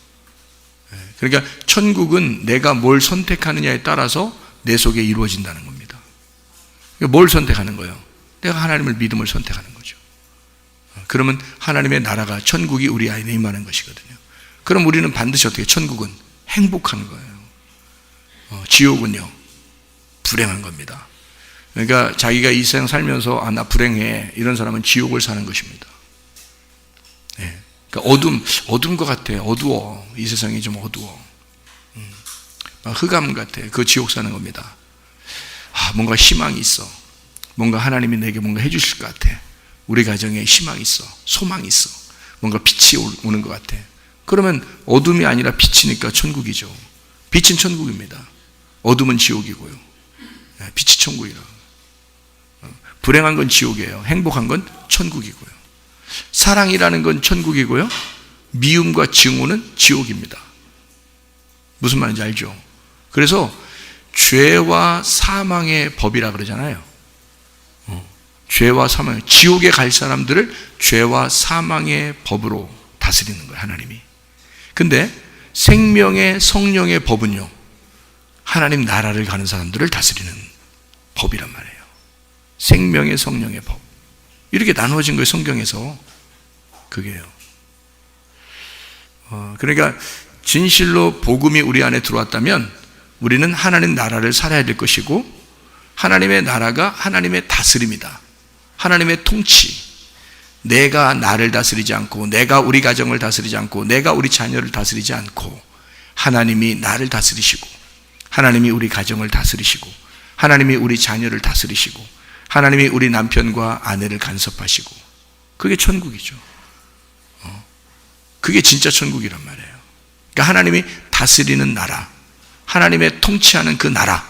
그러니까 천국은 내가 뭘 선택하느냐에 따라서 내 속에 이루어진다는 겁니다. 뭘 선택하는 거예요? 내가 하나님을 믿음을 선택하는 거죠. 그러면 하나님의 나라가, 천국이 우리 안에 임하는 것이거든요. 그럼 우리는 반드시 어떻게, 천국은 행복한 거예요. 지옥은요, 불행한 겁니다. 그러니까 자기가 이 세상 살면서 나 불행해, 이런 사람은 지옥을 사는 것입니다. 그러니까 어두운 것 같아. 어두워. 이 세상이 좀 어두워. 흑암 같아. 그 지옥 사는 겁니다. 뭔가 희망이 있어. 뭔가 하나님이 내게 뭔가 해주실 것 같아. 우리 가정에 희망이 있어. 소망이 있어. 뭔가 빛이 오는 것 같아. 그러면 어둠이 아니라 빛이니까 천국이죠. 빛은 천국입니다. 어둠은 지옥이고요. 빛이 천국이라. 불행한 건 지옥이에요. 행복한 건 천국이고요. 사랑이라는 건 천국이고요. 미움과 증오는 지옥입니다. 무슨 말인지 알죠? 그래서 죄와 사망의 법이라 그러잖아요. 죄와 사망, 지옥에 갈 사람들을 죄와 사망의 법으로 다스리는 거예요, 하나님이. 근데 생명의 성령의 법은요, 하나님 나라를 가는 사람들을 다스리는 법이란 말이에요. 생명의 성령의 법. 이렇게 나누어진 거예요, 성경에서. 그게요. 그러니까 진실로 복음이 우리 안에 들어왔다면 우리는 하나님 나라를 살아야 될 것이고, 하나님의 나라가 하나님의 다스림이다. 하나님의 통치. 내가 나를 다스리지 않고, 내가 우리 가정을 다스리지 않고, 내가 우리 자녀를 다스리지 않고, 하나님이 나를 다스리시고, 하나님이 우리 가정을 다스리시고, 하나님이 우리 자녀를 다스리시고, 하나님이 우리 남편과 아내를 간섭하시고, 그게 천국이죠. 그게 진짜 천국이란 말이에요. 그러니까 하나님이 다스리는 나라, 하나님의 통치하는 그 나라,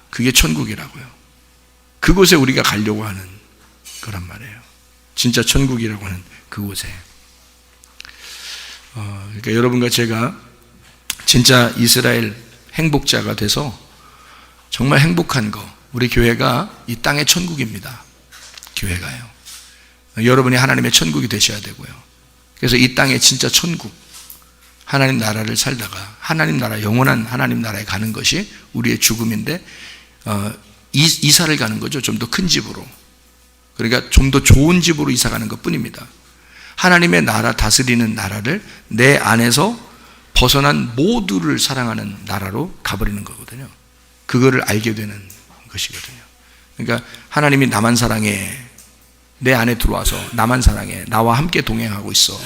그게 천국이라고요. 그곳에 우리가 가려고 하는 거란 말이에요. 진짜 천국이라고 하는 그곳에. 그러니까 여러분과 제가 진짜 이스라엘 행복자가 돼서 정말 행복한 거, 우리 교회가 이 땅의 천국입니다. 교회가요. 여러분이 하나님의 천국이 되셔야 되고요. 그래서 이 땅의 진짜 천국, 하나님 나라를 살다가 하나님 나라, 영원한 하나님 나라에 가는 것이 우리의 죽음인데, 이사를 가는 거죠. 좀 더 큰 집으로. 그러니까 좀 더 좋은 집으로 이사 가는 것 뿐입니다. 하나님의 나라, 다스리는 나라를 내 안에서 벗어난 모두를 사랑하는 나라로 가버리는 거거든요. 그거를 알게 되는 것이거든요. 그러니까 하나님이 나만 사랑해, 내 안에 들어와서 나만 사랑해, 나와 함께 동행하고 있어.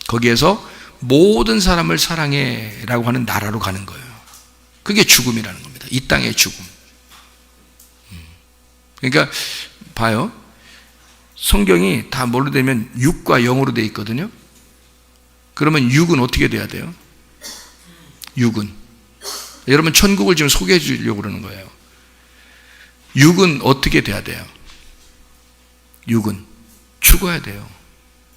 거기에서 모든 사람을 사랑해 라고 하는 나라로 가는 거예요. 그게 죽음이라는 겁니다. 이 땅의 죽음. 그러니까 봐요. 성경이 다 뭘로 되면 6과 0으로 되어 있거든요. 그러면 6은 어떻게 돼야 돼요? 6은 여러분 천국을 지금 소개해 주려고 그러는 거예요. 6은 어떻게 돼야 돼요? 6은 죽어야 돼요.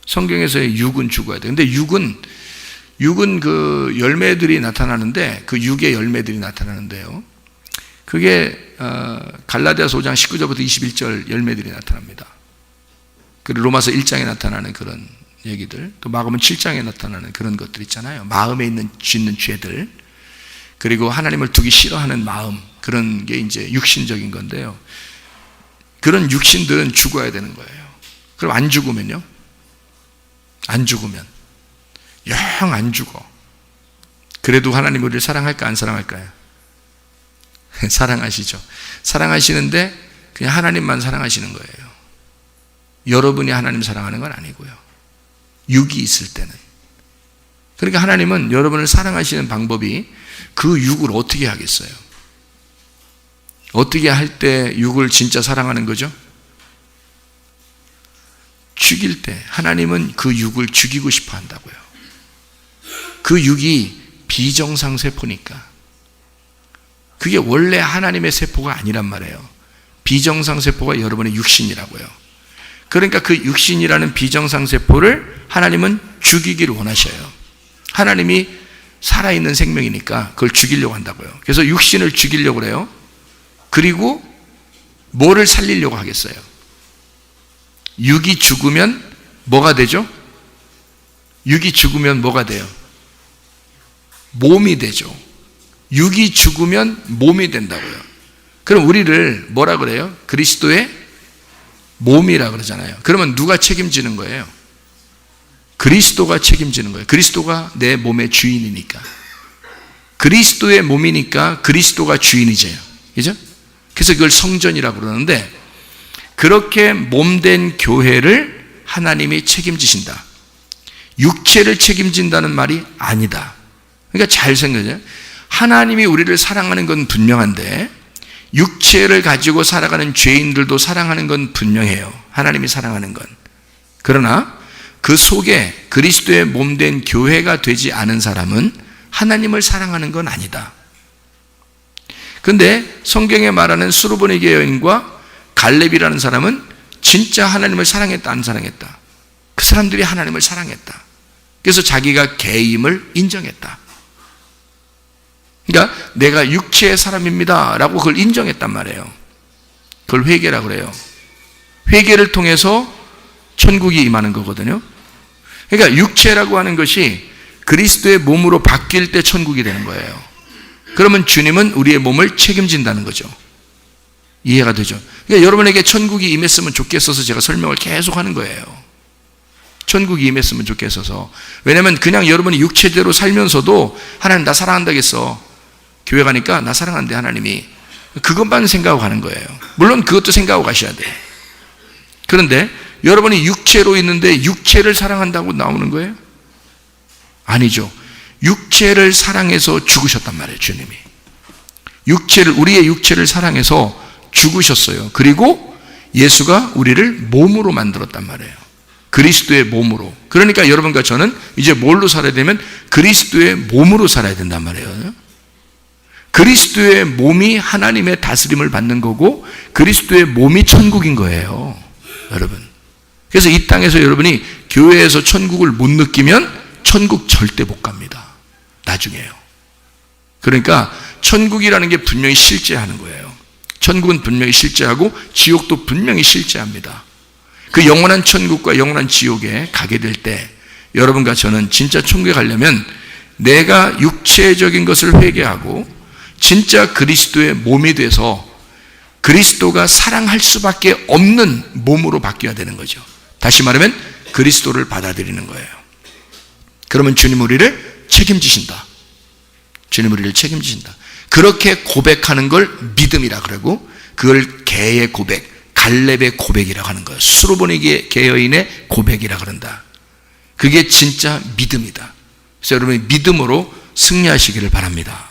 성경에서의 6은 죽어야 돼요. 근데 6은 그 열매들이 나타나는데, 그 6의 열매들이 나타나는데요. 그게 갈라디아서 5장 19절부터 21절 열매들이 나타납니다. 그리고 로마서 1장에 나타나는 그런 얘기들, 또 마가복음 7장에 나타나는 그런 것들 있잖아요. 마음에 짓는 죄들, 그리고 하나님을 두기 싫어하는 마음, 그런 게 이제 육신적인 건데요. 그런 육신들은 죽어야 되는 거예요. 그럼 안 죽으면요? 안 죽으면 영 안 죽어. 그래도 하나님 우리를 사랑할까 안 사랑할까요? 사랑하시죠. 사랑하시는데 그냥 하나님만 사랑하시는 거예요. 여러분이 하나님 사랑하는 건 아니고요. 육이 있을 때는. 그러니까 하나님은 여러분을 사랑하시는 방법이 그 육을 어떻게 하겠어요? 어떻게 할 때 육을 진짜 사랑하는 거죠? 죽일 때 하나님은 그 육을 죽이고 싶어 한다고요. 그 육이 비정상 세포니까. 그게 원래 하나님의 세포가 아니란 말이에요. 비정상 세포가 여러분의 육신이라고요. 그러니까 그 육신이라는 비정상 세포를 하나님은 죽이기를 원하셔요. 하나님이 살아있는 생명이니까 그걸 죽이려고 한다고요. 그래서 육신을 죽이려고 그래요. 그리고 뭐를 살리려고 하겠어요? 육이 죽으면 뭐가 되죠? 육이 죽으면 뭐가 돼요? 몸이 되죠. 육이 죽으면 몸이 된다고요. 그럼 우리를 뭐라 그래요? 그리스도의 몸이라 그러잖아요. 그러면 누가 책임지는 거예요? 그리스도가 책임지는 거예요. 그리스도가 내 몸의 주인이니까. 그리스도의 몸이니까 그리스도가 주인이죠. 그죠? 그래서 그걸 성전이라고 그러는데, 그렇게 몸된 교회를 하나님이 책임지신다. 육체를 책임진다는 말이 아니다. 그러니까 잘 생각해요. 하나님이 우리를 사랑하는 건 분명한데 육체를 가지고 살아가는 죄인들도 사랑하는 건 분명해요. 하나님이 사랑하는 건. 그러나 그 속에 그리스도의 몸된 교회가 되지 않은 사람은 하나님을 사랑하는 건 아니다. 그런데 성경에 말하는 수르보니게 여인과 갈렙이라는 사람은 진짜 하나님을 사랑했다, 안 사랑했다? 그 사람들이 하나님을 사랑했다. 그래서 자기가 개임을 인정했다. 그러니까 내가 육체의 사람입니다 라고 그걸 인정했단 말이에요. 그걸 회개라고 그래요. 회개를 통해서 천국이 임하는 거거든요. 그러니까 육체라고 하는 것이 그리스도의 몸으로 바뀔 때 천국이 되는 거예요. 그러면 주님은 우리의 몸을 책임진다는 거죠. 이해가 되죠? 그러니까 여러분에게 천국이 임했으면 좋겠어서 제가 설명을 계속 하는 거예요. 천국이 임했으면 좋겠어서. 왜냐하면 그냥 여러분이 육체대로 살면서도 하나님 나 사랑한다겠어. 교회 가니까 나 사랑한대 하나님이. 그것만 생각하고 가는 거예요. 물론 그것도 생각하고 가셔야 돼요. 그런데 여러분이 육체로 있는데 육체를 사랑한다고 나오는 거예요? 아니죠. 육체를 사랑해서 죽으셨단 말이에요. 주님이 우리의 육체를 사랑해서 죽으셨어요. 그리고 예수가 우리를 몸으로 만들었단 말이에요. 그리스도의 몸으로. 그러니까 여러분과 저는 이제 뭘로 살아야 되면 그리스도의 몸으로 살아야 된단 말이에요. 그리스도의 몸이 하나님의 다스림을 받는 거고 그리스도의 몸이 천국인 거예요. 여러분. 그래서 이 땅에서 여러분이 교회에서 천국을 못 느끼면 천국 절대 못 갑니다. 나중에요. 그러니까 천국이라는 게 분명히 실제하는 거예요. 천국은 분명히 실제하고 지옥도 분명히 실제합니다. 그 영원한 천국과 영원한 지옥에 가게 될 때 여러분과 저는 진짜 천국에 가려면 내가 육체적인 것을 회개하고 진짜 그리스도의 몸이 돼서 그리스도가 사랑할 수밖에 없는 몸으로 바뀌어야 되는 거죠. 다시 말하면 그리스도를 받아들이는 거예요. 그러면 주님 우리를 책임지신다. 주님 우리를 책임지신다. 그렇게 고백하는 걸 믿음이라 그러고 그걸 개의 고백, 갈렙의 고백이라고 하는 거예요. 수로보니 개여인의 고백이라 그런다. 그게 진짜 믿음이다. 그래서 여러분이 믿음으로 승리하시기를 바랍니다.